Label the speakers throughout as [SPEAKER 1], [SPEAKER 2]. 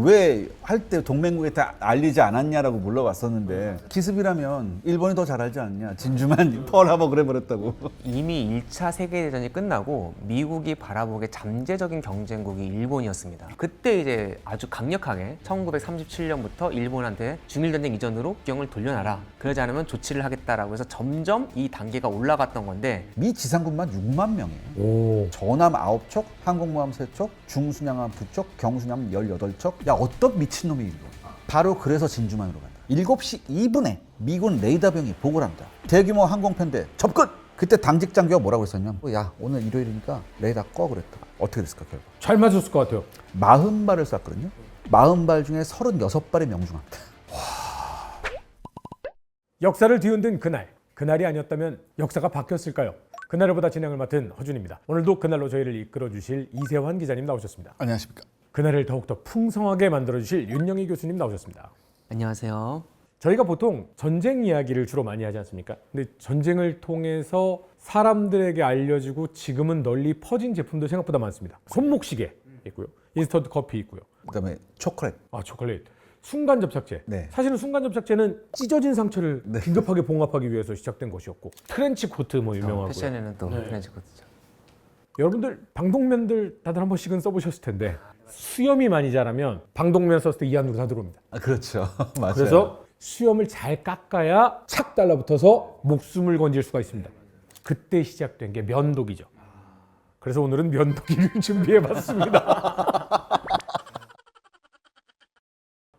[SPEAKER 1] 왜 할 때 동맹국에 다 알리지 않았냐라고 물어봤었는데 기습이라면 일본이 더 잘 알지 않냐. 진주만 펄하버 그래버렸다고.
[SPEAKER 2] 이미 1차 세계대전이 끝나고 미국이 바라보기에 잠재적인 경쟁국이 일본이었습니다. 그때 이제 아주 강력하게 1937년부터 일본한테 중일전쟁 이전으로 국경을 돌려놔라. 그러지 않으면 조치를 하겠다라고 해서 점점 이 단계가 올라갔던 건데
[SPEAKER 1] 미 지상군만 6만 명이에요.
[SPEAKER 3] 오.
[SPEAKER 1] 전함 9척, 항공모함 3척, 중순양함 2척, 경순양 18척. 야, 어떤 미친놈이 이거. 바로 그래서 진주만으로 간다. 7시 2분에 미군 레이더병이 보고를 합니다. 대규모 항공편대 접근! 그때 당직 장교가 뭐라고 했었냐면 야, 오늘 일요일이니까 레이더 꺼 그랬다. 어떻게 됐을까 결과?
[SPEAKER 3] 잘 맞았을 것 같아요.
[SPEAKER 1] 40발을 쐈거든요. 40발 중에 36발이 명중합니다.
[SPEAKER 3] 역사를 뒤흔든 그날이 아니었다면 역사가 바뀌었을까요? 그날을 보다 진행을 맡은 허준입니다. 오늘도 그날로 저희를 이끌어 주실 이세환 기자님 나오셨습니다.
[SPEAKER 1] 안녕하십니까.
[SPEAKER 3] 그날을 더욱더 풍성하게 만들어 주실 윤영희 교수님 나오셨습니다.
[SPEAKER 2] 안녕하세요.
[SPEAKER 3] 저희가 보통 전쟁 이야기를 주로 많이 하지 않습니까? 근데 전쟁을 통해서 사람들에게 알려지고 지금은 널리 퍼진 제품도 생각보다 많습니다. 손목시계 있고요. 인스턴트 커피 있고요.
[SPEAKER 1] 그다음에 초콜릿.
[SPEAKER 3] 초콜릿. 순간 접착제.
[SPEAKER 1] 네.
[SPEAKER 3] 사실은 순간 접착제는 찢어진 상처를 긴급하게 봉합하기 위해서 시작된 것이었고 트렌치 코트 뭐 유명하고요.
[SPEAKER 2] 패션에는 또 트렌치 코트죠.
[SPEAKER 3] 여러분들 방독면들 다들 한 번씩은 써보셨을 텐데 수염이 많이 자라면 방독면 썼을 때 이 안으로 다 들어옵니다.
[SPEAKER 1] 아, 그렇죠. 맞아요.
[SPEAKER 3] 그래서 수염을 잘 깎아야 착 달라붙어서 목숨을 건질 수가 있습니다. 그때 시작된 게 면도기죠. 그래서 오늘은 면도기를 준비해봤습니다.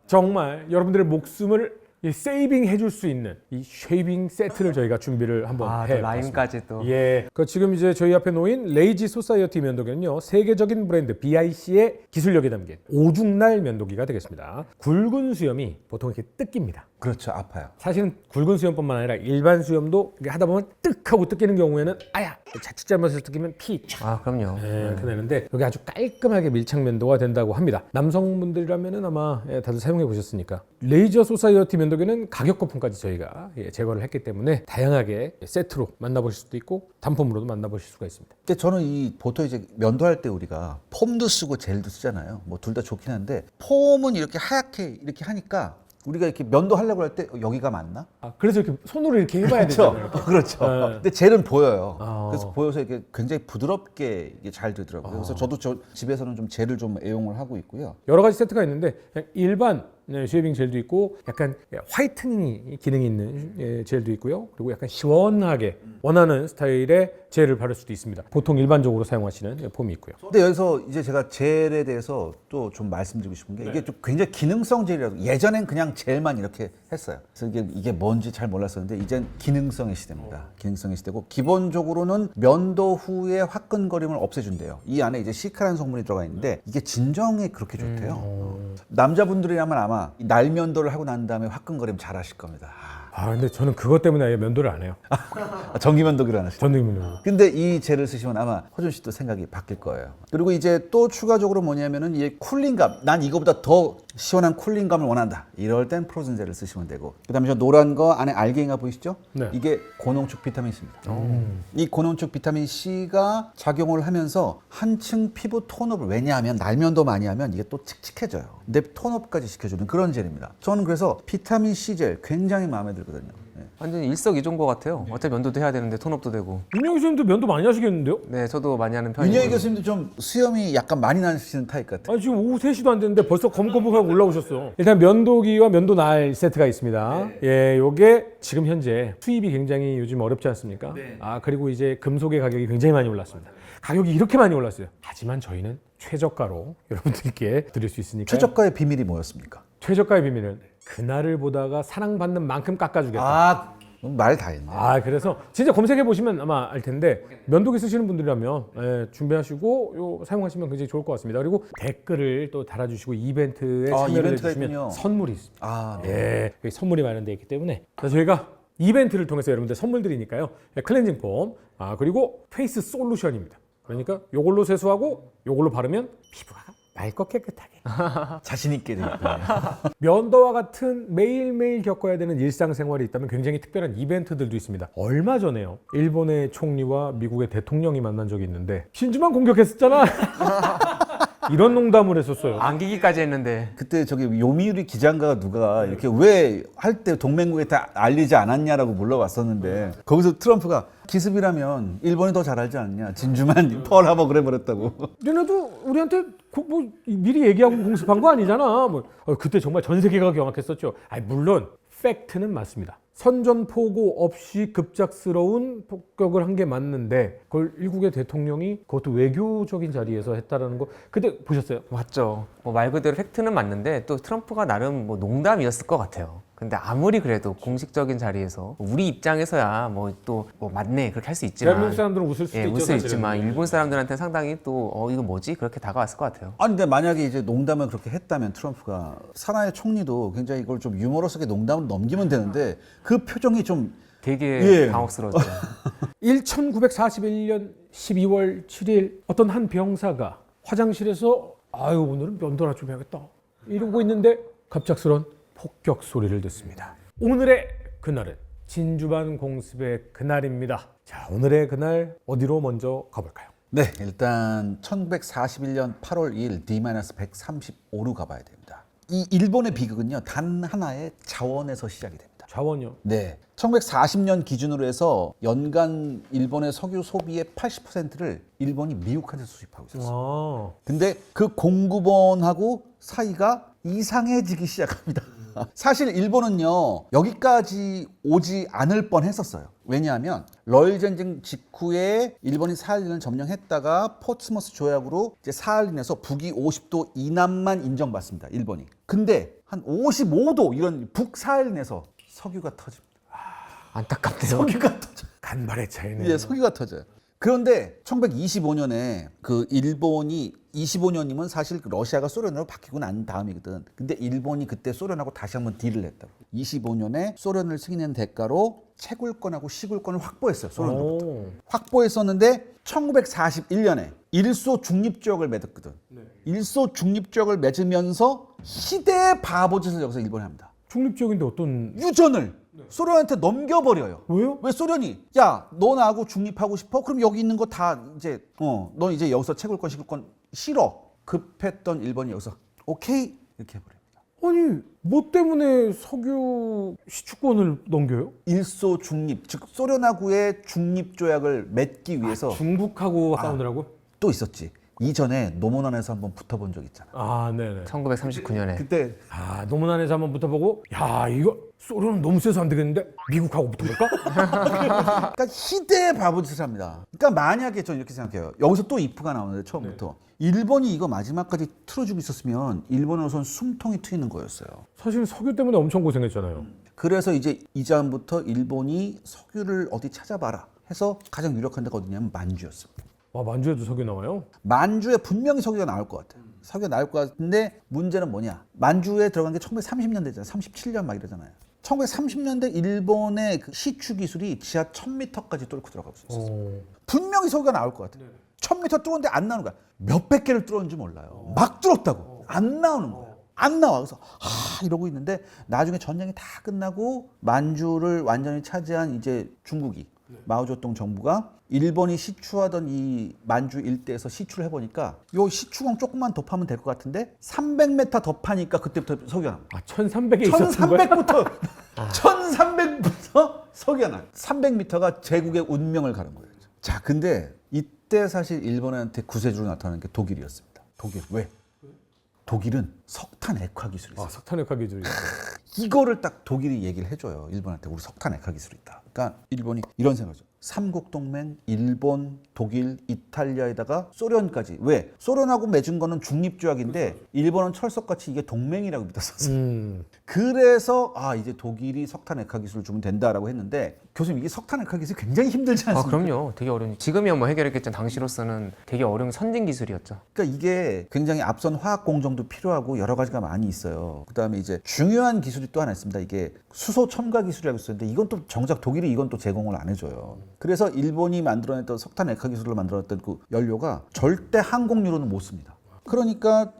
[SPEAKER 3] 정말 여러분들의 목숨을 세이빙 해줄 수 있는 이 쉐이빙 세트를 저희가 준비를 한번
[SPEAKER 2] 또
[SPEAKER 3] 해봤습니다.
[SPEAKER 2] 라인까지 또.
[SPEAKER 3] 예, 지금 이제 저희 앞에 놓인 레이지 소사이어티 면도기는요, 세계적인 브랜드 BIC의 기술력이 담긴 오중날 면도기가 되겠습니다. 굵은 수염이 보통 이렇게 뜯깁니다.
[SPEAKER 1] 그렇죠. 아파요.
[SPEAKER 3] 사실은 굵은 수염뿐만 아니라 일반 수염도 이렇게 하다 보면 뜩 하고 뜯기는 경우에는 아야 자칫 잘못해서 뜯기면 피 촥
[SPEAKER 2] 그럼요.
[SPEAKER 3] 이렇게 되는데 여기 아주 깔끔하게 밀착 면도가 된다고 합니다. 남성분들이라면은 아마 다들 사용해 보셨으니까. 레이저 소사이어티 면도기는 가격 거품까지 저희가 제거를 했기 때문에 다양하게 세트로 만나보실 수도 있고 단품으로도 만나보실 수가 있습니다.
[SPEAKER 1] 근데 저는 이 보통 이제 면도할 때 우리가 폼도 쓰고 젤도 쓰잖아요. 뭐 둘 다 좋긴 한데 폼은 이렇게 하얗게 이렇게 하니까 우리가 이렇게 면도 하려고 할 때 여기가 맞나?
[SPEAKER 3] 그래서 이렇게 손으로 이렇게 해봐야 되잖아요.
[SPEAKER 1] 그렇죠.
[SPEAKER 3] 네.
[SPEAKER 1] 근데 젤은 보여요.
[SPEAKER 3] 아.
[SPEAKER 1] 그래서 보여서 이게 굉장히 부드럽게 이게 잘 되더라고요. 그래서 저도 집에서는 좀 젤을 좀 애용을 하고 있고요.
[SPEAKER 3] 여러 가지 세트가 있는데 그냥 일반 쉐이빙 젤도 있고 약간 화이트닝 기능이 있는 젤도 있고요. 그리고 약간 시원하게 원하는 스타일의 젤을 바를 수도 있습니다. 보통 일반적으로 사용하시는 폼이 있고요.
[SPEAKER 1] 근데 여기서 이제 제가 젤에 대해서 또 좀 말씀드리고 싶은 게 이게 좀 굉장히 기능성 젤이라고 예전엔 그냥 젤만 이렇게 했어요. 그래서 이게 뭔지 잘 몰랐었는데 이젠 기능성의 시대입니다. 기능성의 시대고 기본적으로는 면도 후에 화끈거림을 없애준대요. 이 안에 이제 시카라는 성분이 들어가 있는데 이게 진정에 그렇게 좋대요. 남자분들이라면 아마 날면도를 하고 난 다음에 화끈거림 잘 하실 겁니다.
[SPEAKER 3] 근데 저는 그것 때문에 아예 면도를 안 해요.
[SPEAKER 1] 전기면도기를 안 하시죠?
[SPEAKER 3] 전등면도.
[SPEAKER 1] 근데 이 젤을 쓰시면 아마 허준 씨도 생각이 바뀔 거예요. 그리고 이제 또 추가적으로 뭐냐면은 이 쿨링감, 난 이거보다 더 시원한 쿨링감을 원한다. 이럴 땐 프로즌 젤을 쓰시면 되고. 그다음에 저 노란 거 안에 알갱이가 보이시죠?
[SPEAKER 3] 네.
[SPEAKER 1] 이게 고농축 비타민 C입니다. 이 고농축 비타민 C가 작용을 하면서 한층 피부 톤업을 왜냐하면 날면도 많이 하면 이게 또 칙칙해져요. 근데 톤업까지 시켜주는 그런 젤입니다. 저는 그래서 비타민 C 젤 굉장히 마음에 들거든요. 네.
[SPEAKER 2] 완전 일석이조인 것 같아요. 어차피 면도도 해야 되는데 톤업도 되고.
[SPEAKER 3] 윤영희 교수님도 면도 많이 하시겠는데요?
[SPEAKER 2] 네, 저도 많이 하는 편이에요.
[SPEAKER 1] 윤영희 교수님도 좀 수염이 약간 많이 나시는 타입 같아요.
[SPEAKER 3] 지금 오후 3시도 안 됐는데 벌써 검검하고 올라오셨어. 일단 면도기와 면도날 세트가 있습니다. 예, 요게 지금 현재 수입이 굉장히 요즘 어렵지 않습니까? 그리고 이제 금속의 가격이 굉장히 많이 올랐습니다. 가격이 이렇게 많이 올랐어요. 하지만 저희는 최저가로 여러분들께 드릴 수 있으니까.
[SPEAKER 1] 최저가의 비밀이 뭐였습니까?
[SPEAKER 3] 최저가의 비밀은 그날을 보다가 사랑받는 만큼 깎아주겠다.
[SPEAKER 1] 말 다 했네.
[SPEAKER 3] 그래서 진짜 검색해 보시면 아마 알 텐데 면도기 쓰시는 분들이라면 준비하시고 사용하시면 굉장히 좋을 것 같습니다. 그리고 댓글을 또 달아주시고 이벤트에 참여를
[SPEAKER 1] 이벤트가
[SPEAKER 3] 해주시면
[SPEAKER 1] 있군요.
[SPEAKER 3] 선물이 있습니다.
[SPEAKER 1] 네.
[SPEAKER 3] 여기 선물이 마련되어 있기 때문에 저희가 이벤트를 통해서 여러분들 선물 드리니까요. 클렌징 폼 그리고 페이스 솔루션입니다. 그러니까 요걸로 세수하고 요걸로 바르면 피부가 맑고 깨끗하게
[SPEAKER 1] 자신 있게 되니까.
[SPEAKER 3] 면도와 같은 매일매일 겪어야 되는 일상생활이 있다면 굉장히 특별한 이벤트들도 있습니다. 얼마 전에요. 일본의 총리와 미국의 대통령이 만난 적이 있는데 진주만 공격했었잖아. 이런 농담을 했었어요.
[SPEAKER 2] 안기기까지 했는데
[SPEAKER 1] 그때 저기 요미우리 기장가가 누가 이렇게 왜 할 때 동맹국에 다 알리지 않았냐라고 물어봤었는데 거기서 트럼프가 기습이라면 일본이 더 잘 알지 않냐 진주만 펄하버 그래버렸다고.
[SPEAKER 3] 얘네도 우리한테 뭐 미리 얘기하고 공습한 거 아니잖아. 뭐 그때 정말 전 세계가 경악했었죠. 아니, 물론 팩트는 맞습니다. 선전포고 없이 급작스러운 폭격을 한 게 맞는데 그걸 일국의 대통령이 그것도 외교적인 자리에서 했다라는 거 그때 보셨어요?
[SPEAKER 2] 맞죠. 뭐 말 그대로 팩트는 맞는데 또 트럼프가 나름 뭐 농담이었을 것 같아요. 근데 아무리 그래도 공식적인 자리에서 우리 입장에서야 뭐 또 뭐 맞네 그렇게 할 수 있지만
[SPEAKER 3] 대한민국 사람들은 웃을 수도
[SPEAKER 2] 예,
[SPEAKER 3] 있죠.
[SPEAKER 2] 웃을 수
[SPEAKER 3] 사실은.
[SPEAKER 2] 있지만 일본 사람들한테 상당히 또 이거 뭐지 그렇게 다가왔을 것 같아요.
[SPEAKER 1] 아니 근데 만약에 이제 농담을 그렇게 했다면 트럼프가 사나의 총리도 굉장히 이걸 좀 유머러스하게 농담을 넘기면 되는데 그 표정이 좀
[SPEAKER 2] 되게
[SPEAKER 1] 예.
[SPEAKER 2] 당혹스러웠죠.
[SPEAKER 3] 1941년 12월 7일 어떤 한 병사가 화장실에서 아유 오늘은 면도나 좀 해야겠다 이러고 있는데 갑작스런 폭격 소리를 듣습니다. 오늘의 그날은 진주만 공습의 그날입니다. 자, 오늘의 그날 어디로 먼저 가볼까요?
[SPEAKER 1] 네, 일단 1941년 8월 2일 D-135로 가봐야 됩니다. 이 일본의 비극은요, 단 하나의 자원에서 시작이 됩니다.
[SPEAKER 3] 자원요.
[SPEAKER 1] 네, 1940년 기준으로 해서 연간 일본의 석유 소비의 80%를 일본이 미국한테 수입하고 있었어요. 근데 그 공급원하고 사이가 이상해지기 시작합니다. 사실 일본은요 여기까지 오지 않을 뻔했었어요. 왜냐하면 러일 전쟁 직후에 일본이 사할린을 점령했다가 포츠머스 조약으로 이제 사할린에서 북위 50도 이남만 인정받습니다. 일본이. 근데 한 55도 이런 북사할린에서 석유가 터집니다.
[SPEAKER 2] 안타깝네요.
[SPEAKER 1] 석유가 터져.
[SPEAKER 3] 간발의 차이네.
[SPEAKER 1] 예, 석유가 터져요. 그런데 1925년에 그 일본이 25년이면 사실 러시아가 소련으로 바뀌고 난 다음이거든. 근데 일본이 그때 소련하고 다시 한번 딜을 했다고. 25년에 소련을 승인한 대가로 채굴권하고 시굴권을 확보했어요. 소련으로부터.
[SPEAKER 3] 오.
[SPEAKER 1] 확보했었는데 1941년에 일소 중립조약을 맺었거든. 일소 중립조약을 맺으면서 희대의 바보짓을 여기서 일본이 합니다.
[SPEAKER 3] 중립적인데 어떤
[SPEAKER 1] 유전을 소련한테 넘겨버려요.
[SPEAKER 3] 왜요?
[SPEAKER 1] 왜 소련이 야 너 나하고 중립하고 싶어? 그럼 여기 있는 거 다 이제 너 이제 여기서 채굴권 시굴권 싫어. 급했던 일본이 여기서 오케이 이렇게 해버립니다.
[SPEAKER 3] 아니 뭐 때문에 석유 시추권을 넘겨요?
[SPEAKER 1] 일소 중립 즉 소련하고의 중립 조약을 맺기 위해서
[SPEAKER 3] 중국하고 싸우느라고?
[SPEAKER 1] 또 있었지. 이전에 노무난에서 한번 붙어본 적 있잖아.
[SPEAKER 3] 아, 네네.
[SPEAKER 2] 1939년에
[SPEAKER 1] 그때
[SPEAKER 3] 아, 노무난에서 한번 붙어보고, 야, 이거 소련은 너무 세서 안 되겠는데 미국하고 붙어볼까?
[SPEAKER 1] 그러니까 희대의 바보짓을 합니다. 그러니까 만약에 저는 이렇게 생각해요. 여기서 또 if가 나오는데 처음부터 일본이 이거 마지막까지 틀어주고 있었으면 일본으로선 숨통이 트이는 거였어요.
[SPEAKER 3] 사실 석유 때문에 엄청 고생했잖아요.
[SPEAKER 1] 그래서 이제 이전부터 일본이 석유를 어디 찾아봐라 해서 가장 유력한 데가 어디냐면 만주였습니다.
[SPEAKER 3] 와, 만주에도 석유 나와요?
[SPEAKER 1] 만주에 분명히 석유가 나올 것 같아요. 석유가 나올 것 같은데 문제는 뭐냐? 만주에 들어간 게 1930년대잖아요. 37년 막 이러잖아요. 1930년대 일본의 그 시추 기술이 지하 1000m까지 뚫고 들어가고 있었어요. 분명히 석유가 나올 것 같아요. 1000m 뚫었는데 안 나오는 거야. 몇백 개를 뚫었는지 몰라요. 막 뚫었다고. 안 나오는 거야. 안 나와. 그래서 이러고 있는데 나중에 전쟁이 다 끝나고 만주를 완전히 차지한 이제 중국이 마오쩌둥 정부가 일본이 시추하던 이 만주 일대에서 시추를 해보니까 요 시추공 조금만 더 파면 될 것 같은데 300m 더 파니까 그때부터 석유가 나옵니다.
[SPEAKER 3] 아, 1300에 있었던 거야?
[SPEAKER 1] 1300부터 석유가 나요. 300m가 제국의 운명을 가른 거예요. 자, 근데 이때 사실 일본한테 구세주로 나타나는 게 독일이었습니다. 독일 왜? 독일은 석탄 액화 기술이 있어요.
[SPEAKER 3] 아, 석탄 액화 기술이 있어요.
[SPEAKER 1] 이거를 딱 독일이 얘기를 해줘요. 일본한테 우리 석탄 액화 기술이 있다. 그러니까 일본이 이런 생각이죠. 삼국 동맹, 일본, 독일, 이탈리아에다가 소련까지. 왜? 소련하고 맺은 거는 중립조약인데 일본은 철석같이 이게 동맹이라고 믿었었어요. 그래서 이제 독일이 석탄 액화 기술을 주면 된다라고 했는데 교수님 이게 석탄 액화 기술이 굉장히 힘들지 않습니까?
[SPEAKER 2] 그럼요. 되게 어려운. 지금이야 뭐 해결했겠지만 당시로서는 되게 어려운 선진 기술이었죠.
[SPEAKER 1] 그러니까 이게 굉장히 앞선 화학 공정도 필요하고 여러 가지가 많이 있어요. 그다음에 이제 중요한 기술이 또 하나 있습니다. 이게 수소 첨가 기술이라고 있었는데 이건 또 정작 독일이 이건 또 제공을 안 해줘요. 그래서 일본이 만들어냈던 석탄 액화 기술을 만들어냈던 그 연료가 절대 항공유로는 못 씁니다. 그러니까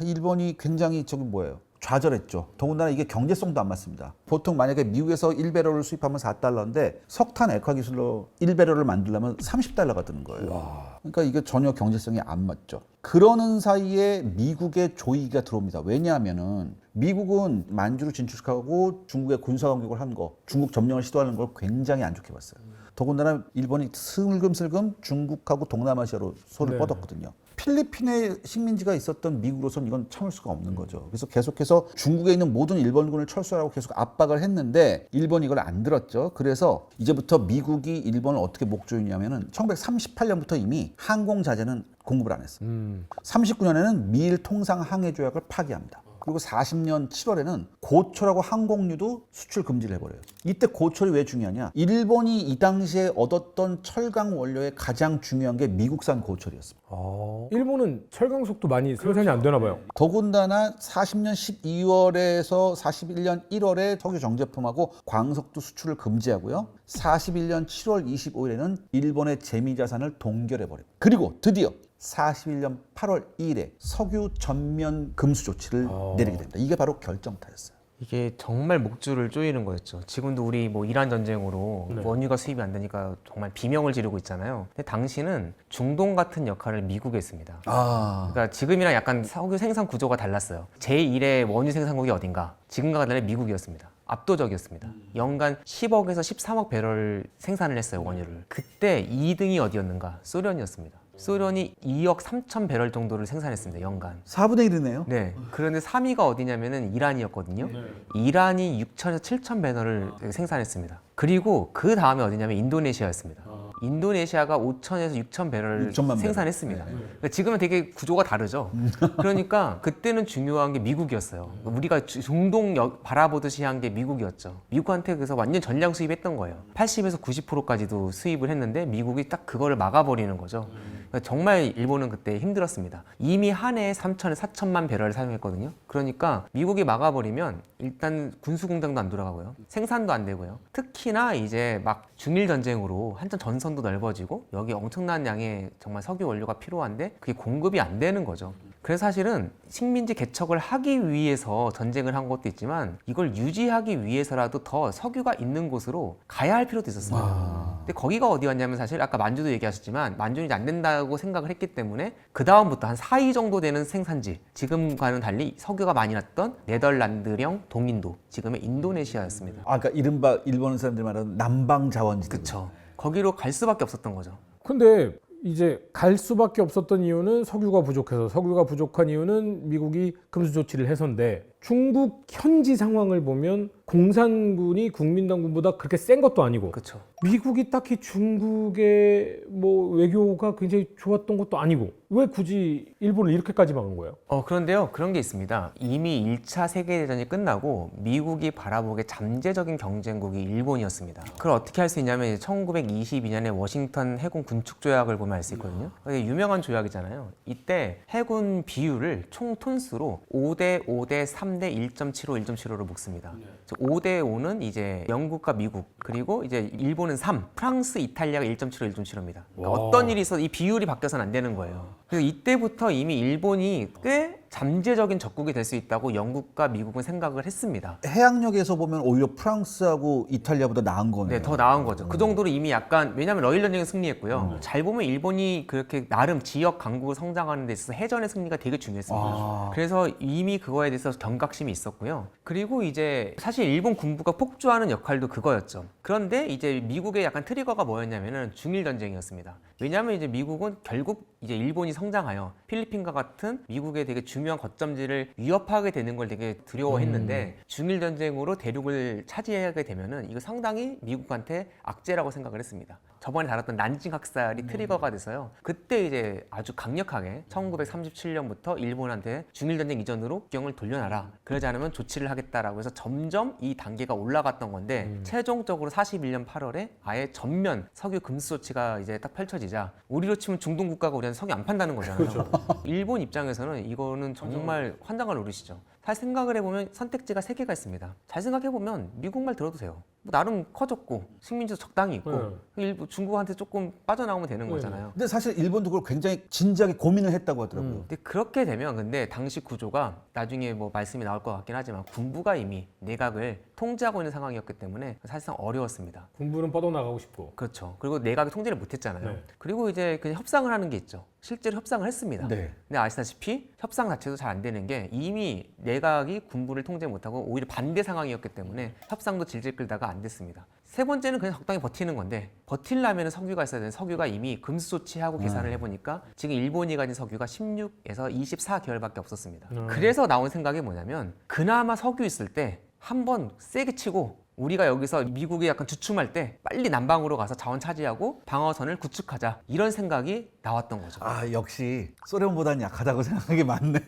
[SPEAKER 1] 일본이 굉장히 저기 뭐예요? 좌절했죠. 더군다나 이게 경제성도 안 맞습니다. 보통 만약에 미국에서 1배럴을 수입하면 4달러인데 석탄 액화 기술로 1배럴을 만들려면 30달러가 드는 거예요. 그러니까 이게 전혀 경제성이 안 맞죠. 그러는 사이에 미국의 조이가 들어옵니다. 왜냐하면은 미국은 만주를 진출하고 중국에 군사 공격을 한 거, 중국 점령을 시도하는 걸 굉장히 안 좋게 봤어요. 더군다나 일본이 슬금슬금 중국하고 동남아시아로 손을 뻗었거든요. 필리핀에 식민지가 있었던 미국으로서는 이건 참을 수가 없는 거죠. 그래서 계속해서 중국에 있는 모든 일본군을 철수하라고 계속 압박을 했는데 일본이 이걸 안 들었죠. 그래서 이제부터 미국이 일본을 어떻게 목조이냐면은 1938년부터 이미 항공 자재는 공급을 안 했어요. 39년에는 미일 통상 항해 조약을 파기합니다. 그리고 40년 7월에는 고철하고 항공유도 수출 금지를 해버려요. 이때 고철이 왜 중요하냐? 일본이 이 당시에 얻었던 철강 원료의 가장 중요한 게 미국산 고철이었습니다.
[SPEAKER 3] 일본은 철강석도 많이 생산이 안 되나 봐요.
[SPEAKER 1] 더군다나 40년 12월에서 41년 1월에 석유 정제품하고 광석도 수출을 금지하고요. 41년 7월 25일에는 일본의 재미자산을 동결해버려요. 그리고 드디어 41년 8월 2일에 석유 전면 금수 조치를 내리게 됩니다. 이게 바로 결정타였어요.
[SPEAKER 2] 이게 정말 목줄을 조이는 거였죠. 지금도 우리 뭐 이란 전쟁으로 원유가 수입이 안 되니까 정말 비명을 지르고 있잖아요. 근데 당시는 중동 같은 역할을 미국이 했습니다. 그러니까 지금이랑 약간 석유 생산 구조가 달랐어요. 제1의 원유 생산국이 어딘가? 지금과 달리 미국이었습니다. 압도적이었습니다. 연간 10억에서 13억 배럴 생산을 했어요, 원유를. 그때 2등이 어디였는가? 소련이었습니다. 소련이 2억 3천 배럴 정도를 생산했습니다, 연간.
[SPEAKER 1] 4분의 1이네요.
[SPEAKER 2] 네. 그런데 3위가 어디냐면은 이란이었거든요. 이란이 6천에서 7천 배럴을 생산했습니다. 그리고 그 다음에 어디냐면 인도네시아였습니다. 인도네시아가 5천에서 6천 배럴을
[SPEAKER 1] 6천만
[SPEAKER 2] 생산했습니다. 그러니까 지금은 되게 구조가 다르죠. 그러니까 그때는 중요한 게 미국이었어요. 우리가 중동 바라보듯이 한 게 미국이었죠. 미국한테 그래서 완전 전량 수입했던 거예요. 80에서 90%까지도 수입을 했는데 미국이 딱 그거를 막아버리는 거죠. 그러니까 정말 일본은 그때 힘들었습니다. 이미 한 해에 3천에서 4천만 배럴을 사용했거든요. 그러니까 미국이 막아버리면 일단 군수공장도 안 돌아가고요. 생산도 안 되고요. 특히나 이제 막 중일 전쟁으로 한참 전선도 넓어지고 여기 엄청난 양의 정말 석유 원료가 필요한데 그게 공급이 안 되는 거죠. 그래서 사실은 식민지 개척을 하기 위해서 전쟁을 한 것도 있지만 이걸 유지하기 위해서라도 더 석유가 있는 곳으로 가야 할 필요도 있었어요. 근데 거기가 어디였냐면 사실 아까 만주도 얘기하셨지만 만주는 이제 안 된다고 생각을 했기 때문에 그 다음부터 한 4위 정도 되는 생산지, 지금과는 달리 석유가 많이 났던 네덜란드령 동인도, 지금의 인도네시아였습니다.
[SPEAKER 1] 그러니까 이른바 일본 사람들 말하는 남방 자원지대.
[SPEAKER 2] 그렇죠. 거기로 갈 수밖에 없었던 거죠.
[SPEAKER 3] 근데 이제 갈 수밖에 없었던 이유는 석유가 부족해서, 석유가 부족한 이유는 미국이 금수 조치를 해서인데, 중국 현지 상황을 보면 공산군이 국민당군보다 그렇게 센 것도 아니고,
[SPEAKER 2] 그렇죠.
[SPEAKER 3] 미국이 딱히 중국의 뭐 외교가 굉장히 좋았던 것도 아니고, 왜 굳이 일본을 이렇게까지 막은 거예요?
[SPEAKER 2] 그런데요, 그런 게 있습니다. 이미 1차 세계대전이 끝나고 미국이 바라보기에 잠재적인 경쟁국이 일본이었습니다. 그걸 어떻게 할 수 있냐면 1922년에 워싱턴 해군 군축 조약을 보면 알 수 있거든요. 유명한 조약이잖아요. 이때 해군 비율을 총 톤수로 5대 5대 3대 1.75, 1.75로 묶습니다. 5대 5는 이제 영국과 미국, 그리고 이제 일본은 3, 프랑스, 이탈리아가 1.75, 1.75입니다. 그러니까 어떤 일이 있어도 이 비율이 바뀌어서는 안 되는 거예요. 그래서 이때부터 이미 일본이 꽤 잠재적인 적국이 될 수 있다고 영국과 미국은 생각을 했습니다.
[SPEAKER 1] 해양력에서 보면 오히려 프랑스하고 이탈리아보다 나은 거네요.
[SPEAKER 2] 네, 더 나은 거죠. 그 정도로 이미 약간, 왜냐하면 러일 전쟁에 승리했고요. 잘 보면 일본이 그렇게 나름 지역 강국을 성장하는 데 있어서 해전의 승리가 되게 중요했습니다. 그래서 이미 그거에 대해서 경각심이 있었고요. 그리고 이제 사실 일본 군부가 폭주하는 역할도 그거였죠. 그런데 이제 미국의 약간 트리거가 뭐였냐면은 중일 전쟁이었습니다. 왜냐하면 이제 미국은 결국 이제 일본이 성장하여 필리핀과 같은 미국의 되게 중요한 거점지를 위협하게 되는 걸 되게 두려워했는데 중일 전쟁으로 대륙을 차지하게 되면은 이거 상당히 미국한테 악재라고 생각을 했습니다. 저번에 다뤘던 난징 학살이 트리거가 돼서요. 그때 이제 아주 강력하게 1937년부터 일본한테 중일 전쟁 이전으로 국경을 돌려놔라. 그러지 않으면 조치를 하겠다라고 해서 점점 이 단계가 올라갔던 건데 최종적으로 41년 8월에 아예 전면 석유 금수 조치가 이제 딱 펼쳐지자 우리로 치면 중동 국가가 우리한테 석유 안 판다는 거잖아요. 일본 입장에서는 이거는 정말 환장을 노리시죠. 사실 생각을 해보면 선택지가 3개가 있습니다. 잘 생각해보면 미국 말 들어도 돼요. 뭐 나름 커졌고 식민지도 적당히 있고 일부 중국한테 조금 빠져나오면 되는 거잖아요.
[SPEAKER 1] 근데 사실 일본도 그걸 굉장히 진지하게 고민을 했다고 하더라고요.
[SPEAKER 2] 근데 그렇게 되면 근데 당시 구조가 나중에 뭐 말씀이 나올 것 같긴 하지만 군부가 이미 내각을 통제하고 있는 상황이었기 때문에 사실상 어려웠습니다.
[SPEAKER 3] 군부는 뻗어나가고 싶고.
[SPEAKER 2] 그렇죠. 그리고 내각이 통제를 못했잖아요.
[SPEAKER 3] 네.
[SPEAKER 2] 그리고 이제 그냥 협상을 하는 게 있죠. 실제로 협상을 했습니다.
[SPEAKER 1] 네.
[SPEAKER 2] 근데 아시다시피 협상 자체도 잘 안 되는 게 이미 내각이 군부를 통제 못하고 오히려 반대 상황이었기 때문에 협상도 질질 끌다가 안 됐습니다. 세 번째는 그냥 적당히 버티는 건데 버틸려면 석유가 있어야 되는데 석유가 이미 금수 조치하고 계산을 해보니까 지금 일본이 가진 석유가 16에서 24개월밖에 없었습니다. 그래서 나온 생각이 뭐냐면 그나마 석유 있을 때 한번 세게 치고 우리가 여기서 미국이 약간 주춤할 때 빨리 남방으로 가서 자원 차지하고 방어선을 구축하자 이런 생각이 나왔던 거죠.
[SPEAKER 1] 아 역시 소련보다는 약하다고 생각한 게 맞네.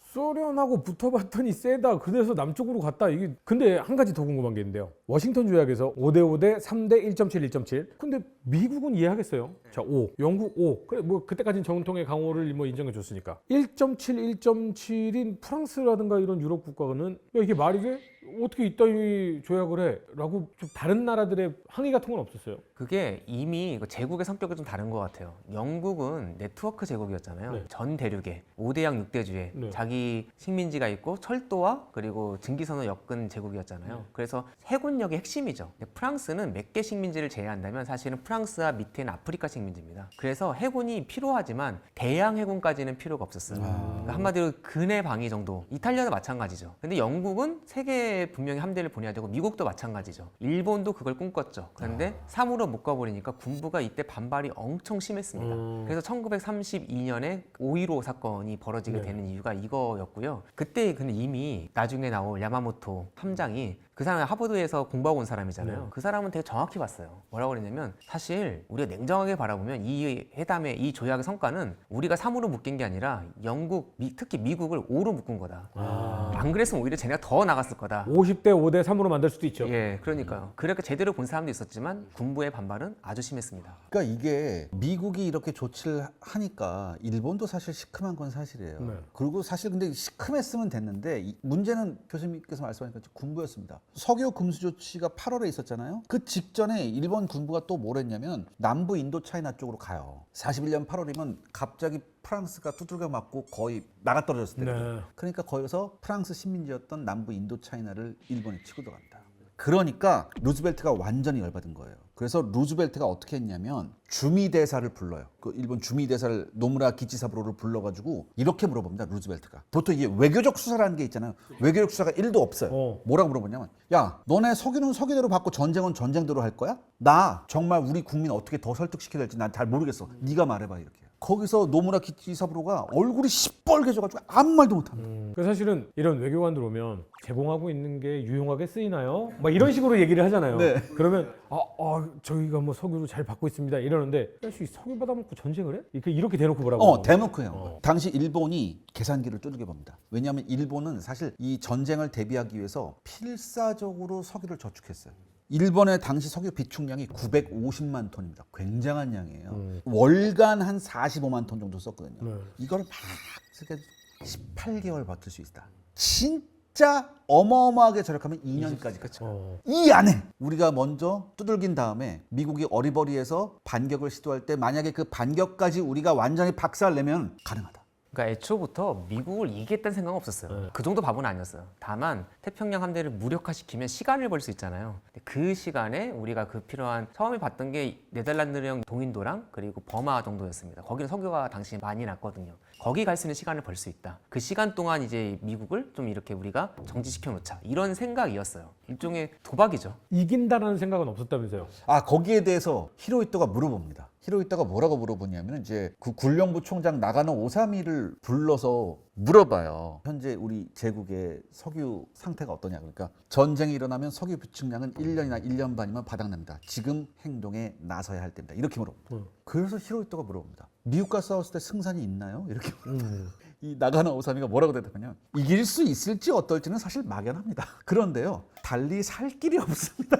[SPEAKER 3] 소련하고 붙어봤더니 세다. 그래서 남쪽으로 갔다. 이게 근데 한 가지 더 궁금한 게 있는데요. 워싱턴 조약에서 5대5대 3대 1.7 1.7. 근데 미국은 이해하겠어요. 자, 5. 영국 5. 그래 뭐 그때까지는 정통의 강호를 뭐 인정해 줬으니까. 1.7 1.7인 프랑스라든가 이런 유럽 국가는 야 이게 말이 돼? 어떻게 이따위 조약을 해? 라고 좀 다른 나라들의 항의 같은 건 없었어요.
[SPEAKER 2] 그게 이미 제국의 성격이 좀 다른 것 같아요. 영국은 네트워크 제국이었잖아요.
[SPEAKER 3] 네.
[SPEAKER 2] 전 대륙에 5대양 6대주에
[SPEAKER 3] 네.
[SPEAKER 2] 자기 식민지가 있고 철도와 그리고 증기선을 엮은 제국이었잖아요. 그래서 해군력이 핵심이죠. 근데 프랑스는 몇 개 식민지를 제외한다면 사실은 프랑스와 밑에는 아프리카 식민지입니다. 그래서 해군이 필요하지만 대양 해군까지는 필요가 없었어요. 그러니까 한마디로 근해 방위 정도. 이탈리아도 마찬가지죠. 근데 영국은 세계 분명히 함대를 보내야 되고 미국도 마찬가지죠. 일본도 그걸 꿈꿨죠. 그런데 삼으로 묶어버리니까 군부가 이때 반발이 엄청 심했습니다. 그래서 1932년에 5.15 사건이 벌어지게 되는 이유가 이거였고요. 그때 근데 이미 나중에 나올 야마모토 함장이 그 사람은 하버드에서 공부하고 온 사람이잖아요. 그 사람은 되게 정확히 봤어요. 뭐라고 그랬냐면 사실 우리가 냉정하게 바라보면 이 회담의 이 조약의 성과는 우리가 3으로 묶인 게 아니라 영국, 특히 미국을 5로 묶은 거다. 안 그랬으면 오히려 쟤네가 더 나갔을 거다.
[SPEAKER 3] 50대 5대 3으로 만들 수도 있죠.
[SPEAKER 2] 예, 그러니까요. 그렇게 제대로 본 사람도 있었지만 군부의 반발은 아주 심했습니다.
[SPEAKER 1] 그러니까 이게 미국이 이렇게 조치를 하니까 일본도 사실 시큼한 건 사실이에요.
[SPEAKER 3] 네.
[SPEAKER 1] 그리고 사실 근데 시큼했으면 됐는데 문제는 교수님께서 말씀하신 것처럼 군부였습니다. 석유 금수 조치가 8월에 있었잖아요. 그 직전에 일본 군부가 또 뭘 했냐면 남부 인도 차이나 쪽으로 가요. 41년 8월이면 갑자기 프랑스가 두들겨 맞고 거의 나가 떨어졌을 때거든요.
[SPEAKER 3] 네.
[SPEAKER 1] 그러니까 거기서 프랑스 식민지였던 남부 인도 차이나를 일본이 치고 들어갑니다. 그러니까 루즈벨트가 완전히 열받은 거예요. 그래서 루즈벨트가 어떻게 했냐면 주미 대사를 불러요. 그 일본 주미 대사를 노무라 기치사부로를 불러가지고 이렇게 물어봅니다. 루즈벨트가. 보통 이게 외교적 수사라는 게 있잖아요. 외교적 수사가 1도 없어요. 뭐라고 물어보냐면 야 너네 석유는 석유대로 받고 전쟁은 전쟁대로 할 거야? 나 정말 우리 국민 어떻게 더 설득시켜야 될지 난 잘 모르겠어. 네가 말해봐 이렇게. 거기서 노무라 기치사부로가 얼굴이 시뻘개져가지고 아무 말도 못합니다.
[SPEAKER 3] 그 사실은 이런 외교관들 오면 제공하고 있는 게 유용하게 쓰이나요? 막 이런 식으로 얘기를 하잖아요.
[SPEAKER 1] 네.
[SPEAKER 3] 그러면 저희가 뭐 석유를 잘 받고 있습니다. 이러는데 야씨 석유 받아먹고 전쟁을 해? 이렇게 대놓고 뭐라고?
[SPEAKER 1] 대놓고 해요. 당시 일본이 계산기를 두들겨 봅니다. 왜냐하면 일본은 사실 이 전쟁을 대비하기 위해서 필사적으로 석유를 저축했어요. 일본의 당시 석유 비축량이 950만 톤입니다. 굉장한 양이에요. 월간 한 45만 톤 정도 썼거든요.
[SPEAKER 3] 네.
[SPEAKER 1] 이걸 막 쓰게 18개월 버틸 수 있다. 진짜 어마어마하게 절약하면 2년까지 가죠. 이 안에 우리가 먼저 두들긴 다음에 미국이 어리버리해서 반격을 시도할 때 만약에 그 반격까지 우리가 완전히 박살내면 가능하다.
[SPEAKER 2] 그러니까 애초부터 미국을 이기겠다는 생각은 없었어요. 그 정도 바보는 아니었어요. 다만 태평양 함대를 무력화시키면 시간을 벌 수 있잖아요. 근데 그 시간에 우리가 그 필요한 처음에 봤던 게 네덜란드령 동인도랑 그리고 버마 정도였습니다. 거기는 석유가 당시 많이 났거든요. 거기 갈 수 있는 시간을 벌 수 있다. 그 시간 동안 이제 미국을 좀 이렇게 우리가 정지시켜 놓자. 이런 생각이었어요. 일종의 도박이죠.
[SPEAKER 3] 이긴다라는 생각은 없었다면서요?
[SPEAKER 1] 거기에 대해서 히로히토가 물어봅니다. 히로히토가 뭐라고 물어보냐면 이제 그 군령부 총장 나가노 오사미를 불러서 물어봐요. 현재 우리 제국의 석유 상태가 어떠냐. 그러니까 전쟁이 일어나면 석유 비축량은 1년이나 1년 반이면 바닥납니다. 지금 행동에 나서야 할 때입니다. 이렇게 물어봅니다. 그래서 히로히토가 물어봅니다. 미국과 싸웠을 때 승산이 있나요? 이렇게 물어봅니다. 이 나가노 오사미가 뭐라고 대답하냐면 이길 수 있을지 어떨지는 사실 막연합니다. 그런데요. 달리 살 길이 없습니다.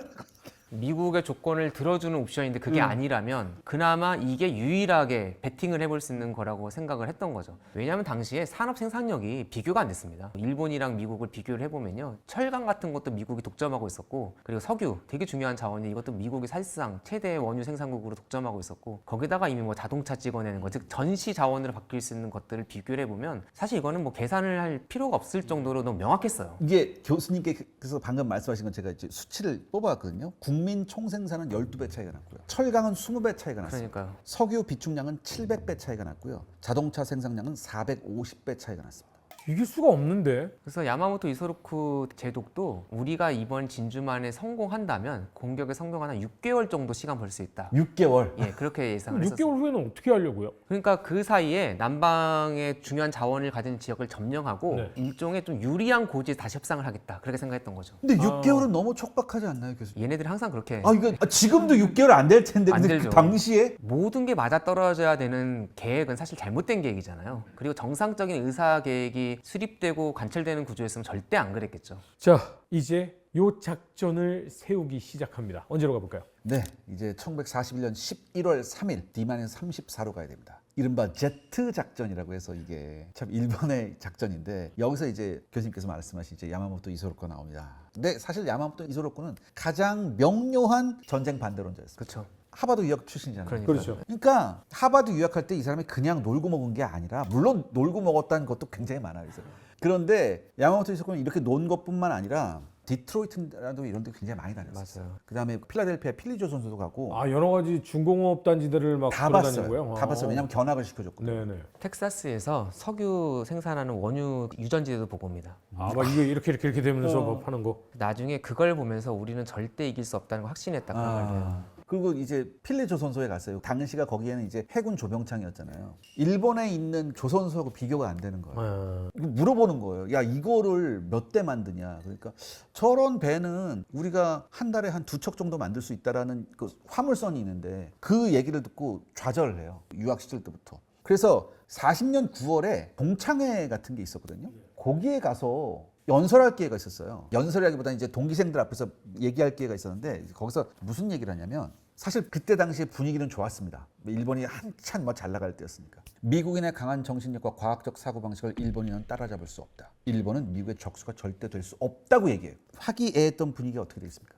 [SPEAKER 2] 미국의 조건을 들어주는 옵션인데 그게 아니라면 그나마 이게 유일하게 베팅을 해볼 수 있는 거라고 생각을 했던 거죠. 왜냐하면 당시에 산업 생산력이 비교가 안 됐습니다. 일본이랑 미국을 비교를 해보면요, 철강 같은 것도 미국이 독점하고 있었고, 그리고 석유 되게 중요한 자원이 이것도 미국이 사실상 최대 원유 생산국으로 독점하고 있었고, 거기다가 이미 뭐 자동차 찍어내는 거, 즉 전시 자원으로 바뀔 수 있는 것들을 비교를 해보면 사실 이거는 뭐 계산을 할 필요가 없을 정도로 너무 명확했어요.
[SPEAKER 1] 이게 교수님께서 방금 말씀하신 건 제가 이제 수치를 뽑아왔거든요. 국민 총생산은 12배 차이가 났고요. 철강은 20배 차이가 났어요.
[SPEAKER 2] 그러니까요.
[SPEAKER 1] 석유 비축량은 700배 차이가 났고요. 자동차 생산량은 450배 차이가 났습니다.
[SPEAKER 3] 이길 수가 없는데.
[SPEAKER 2] 그래서 야마모토 이소루쿠 제독도 우리가 이번 진주만에 성공한다면 공격에 성공하는 6개월 정도 시간 벌 수 있다.
[SPEAKER 1] 6개월.
[SPEAKER 2] 예, 그렇게 예상을
[SPEAKER 3] 6개월
[SPEAKER 2] 했었어요.
[SPEAKER 3] 후에는 어떻게 하려고요?
[SPEAKER 2] 그러니까 그 사이에 남방의 중요한 자원을 가진 지역을 점령하고
[SPEAKER 3] 네.
[SPEAKER 2] 일종의 좀 유리한 고지에 다시 협상을 하겠다. 그렇게 생각했던 거죠.
[SPEAKER 1] 근데 6개월은 너무 촉박하지 않나요, 교수님?
[SPEAKER 2] 얘네들이 항상 그렇게
[SPEAKER 1] 이거 지금도 6개월 안 될 텐데
[SPEAKER 2] 안
[SPEAKER 1] 근데
[SPEAKER 2] 되죠.
[SPEAKER 1] 그 당시에
[SPEAKER 2] 모든 게 맞아떨어져야 되는 계획은 사실 잘못된 계획이잖아요. 그리고 정상적인 의사 계획이 수립되고 관철되는 구조였으면 절대 안 그랬겠죠.
[SPEAKER 3] 자, 이제 요 작전을 세우기 시작합니다. 언제로 가볼까요?
[SPEAKER 1] 네, 이제 1941년 11월 3일 D-34로 가야 됩니다. 이른바 제트 작전이라고 해서 이게 참 일본의 작전인데 여기서 이제 교수님께서 말씀하신 이제 야마모토 이소로코가 나옵니다. 근데 사실 야마모토 이소로코는 가장 명료한 전쟁 반대론자였어요.
[SPEAKER 2] 그렇죠.
[SPEAKER 1] 하버드 유학 출신이잖아요.
[SPEAKER 2] 그러니까.
[SPEAKER 3] 그렇죠.
[SPEAKER 1] 그러니까 하버드 유학할 때 이 사람이 그냥 놀고 먹은 게 아니라 물론 놀고 먹었다는 것도 굉장히 많아요. 그래서. 그런데 야마모토 이소코는 이렇게 논 것뿐만 아니라 디트로이트라도 이런 데 굉장히 많이 다녔어요.
[SPEAKER 2] 맞아요.
[SPEAKER 1] 그다음에 필라델피아 필리조 선수도 가고
[SPEAKER 3] 여러 가지 중공업 단지들을 막
[SPEAKER 1] 다
[SPEAKER 3] 돌아다니는
[SPEAKER 1] 봤어요.
[SPEAKER 3] 거예요?
[SPEAKER 1] 다 봤어요. 왜냐하면 견학을 시켜줬거든요.
[SPEAKER 3] 네네.
[SPEAKER 2] 텍사스에서 석유 생산하는 원유 유전지대도 보고 옵니다.
[SPEAKER 3] 막 이게 이렇게 되면서 막 파는 거.
[SPEAKER 2] 나중에 그걸 보면서 우리는 절대 이길 수 없다는 걸 확신했다. 그 말이에요.
[SPEAKER 1] 그리고 이제 필리 조선소에 갔어요. 당시가 거기에는 이제 해군 조병창이었잖아요. 일본에 있는 조선소하고 비교가 안 되는 거예요. 이거 물어보는 거예요. 야, 이거를 몇 대 만드냐. 그러니까 저런 배는 우리가 한 달에 한 2척 정도 만들 수 있다라는 그 화물선이 있는데 그 얘기를 듣고 좌절을 해요. 유학 시절 때부터. 그래서 40년 9월에 동창회 같은 게 있었거든요. 거기에 가서 연설할 기회가 있었어요. 연설이라기보다 이제 동기생들 앞에서 얘기할 기회가 있었는데 거기서 무슨 얘기를 하냐면 사실 그때 당시에 분위기는 좋았습니다. 일본이 한참 잘 나갈 때였으니까. 미국인의 강한 정신력과 과학적 사고방식을 일본인은 따라잡을 수 없다. 일본은 미국의 적수가 절대 될 수 없다고 얘기해요. 화기애애했던 분위기가 어떻게 되겠습니까?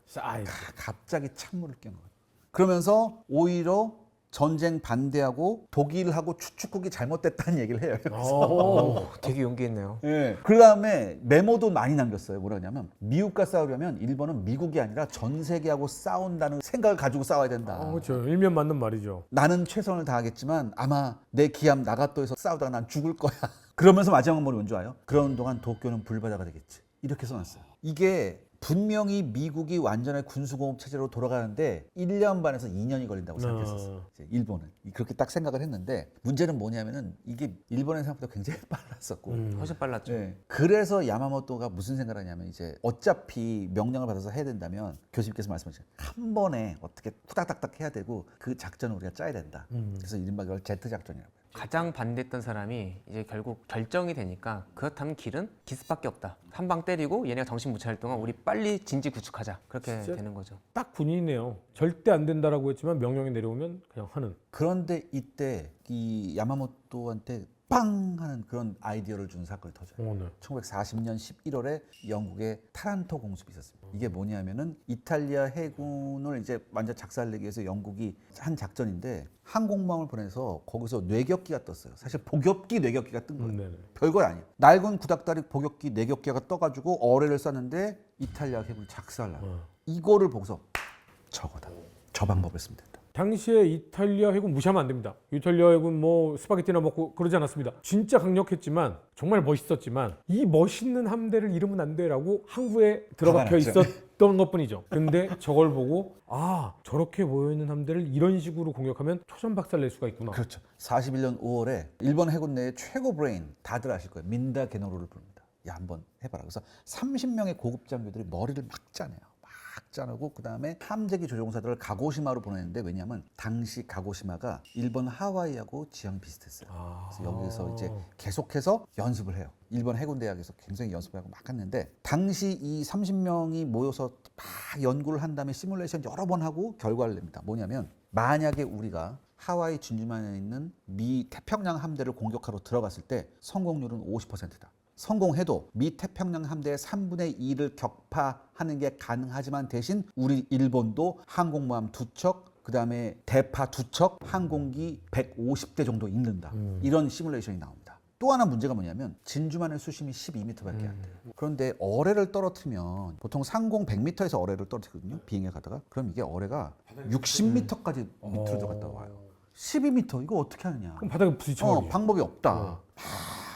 [SPEAKER 1] 갑자기 찬물을 깬 거예요. 그러면서 오히려 전쟁 반대하고 독일하고 추축국이 잘못됐다는 얘기를 해요.
[SPEAKER 2] 되게 용기 있네요.
[SPEAKER 1] 예. 그다음에 메모도 많이 남겼어요. 뭐라냐면 미국과 싸우려면 일본은 미국이 아니라 전 세계하고 싸운다는 생각을 가지고 싸워야 된다.
[SPEAKER 3] 그렇죠. 일면 맞는 말이죠.
[SPEAKER 1] 나는 최선을 다하겠지만 아마 내 기함 나가토에서 싸우다가 난 죽을 거야. 그러면서 마지막 말이 뭔지 아요? 그런 동안 도쿄는 불바다가 되겠지. 이렇게 써놨어요. 이게 분명히 미국이 완전히 군수공업 체제로 돌아가는데 1년 반에서 2년이 걸린다고 생각했었어요. 이제 일본은 그렇게 딱 생각을 했는데 문제는 뭐냐면은 이게 일본의 생각보다 굉장히 빨랐었고
[SPEAKER 2] 훨씬 빨랐죠.
[SPEAKER 1] 네. 그래서 야마모토가 무슨 생각을 하냐면 이제 어차피 명령을 받아서 해야 된다면 교수님께서 말씀하신 한 번에 어떻게 후닥닥닥 해야 되고 그 작전을 우리가 짜야 된다. 그래서 이른바 그걸 제트 작전이라고 해요.
[SPEAKER 2] 가장 반대했던 사람이 이제 결국 결정이 되니까 그렇다면 길은 기습밖에 없다. 한 방 때리고 얘네가 정신 못 차릴 동안 우리 빨리 진지 구축하자. 그렇게
[SPEAKER 3] 진짜?
[SPEAKER 2] 되는 거죠.
[SPEAKER 3] 딱 분위기네요. 절대 안 된다라고 했지만 명령이 내려오면 그냥 하는.
[SPEAKER 1] 그런데 이때 이 야마모토한테 빵 하는 그런 아이디어를 준 사건이 터져요.
[SPEAKER 3] 네.
[SPEAKER 1] 1940년 11월에 영국의 타란토 공습이 있었습니다. 이게 뭐냐면은 이탈리아 해군을 이제 완전 작살내기 위해서 영국이 한 작전인데 항공모함을 보내서 거기서 뇌격기가 떴어요. 사실 복엽기 뇌격기가 뜬 거예요.
[SPEAKER 3] 네네.
[SPEAKER 1] 별거 아니에요. 낡은 구닥다리 복엽기 뇌격기가 떠가지고 어뢰를 쐈는데 이탈리아 해군이 작살나요. 이거를 보고서 저거다. 저 방법을 쓰면 된다.
[SPEAKER 3] 당시에 이탈리아 해군 무시하면 안 됩니다. 이탈리아 해군 뭐 스파게티나 먹고 그러지 않았습니다. 진짜 강력했지만 정말 멋있었지만 이 멋있는 함대를 잃으면 안 돼라고 항구에 들어박혀 있었던 것뿐이죠. 근데 저걸 보고 저렇게 모여있는 함대를 이런 식으로 공격하면 초전박살 낼 수가 있구나.
[SPEAKER 1] 그렇죠. 41년 5월에 일본 해군 내의 최고 브레인 다들 아실 거예요. 민다 게노로를 부릅니다. 야, 한번 해봐라. 그래서 30명의 고급 장교들이 머리를 막 짜내요. 짜내고 그다음에 함재기 조종사들을 가고시마로 보냈는데 왜냐하면 당시 가고시마가 일본 하와이하고 지형 비슷했어요. 그래서 여기서 이제 계속해서 연습을 해요. 일본 해군 대학에서 굉장히 연습을 하고 막 했는데 당시 이 30명이 모여서 막 연구를 한 다음에 시뮬레이션 여러 번 하고 결과를 냅니다. 뭐냐면 만약에 우리가 하와이 진주만에 있는 미 태평양 함대를 공격하러 들어갔을 때 성공률은 50%다. 성공해도 미 태평양 함대의 3분의 2를 격파하는 게 가능하지만 대신 우리 일본도 항공모함 2척, 그다음에 대파 2척, 항공기 150대 정도 잃는다. 이런 시뮬레이션이 나옵니다. 또 하나 문제가 뭐냐면 진주만의 수심이 12m밖에 안 돼요. 그런데 어뢰를 떨어뜨리면 보통 상공 100m에서 어뢰를 떨어뜨리거든요. 비행에 가다가. 그럼 이게 어뢰가 60m까지 밑으로 들어갔다 와요. 12m 이거 어떻게 하느냐.
[SPEAKER 3] 그럼 바닥에 부딪혀.
[SPEAKER 1] 방법이 없다.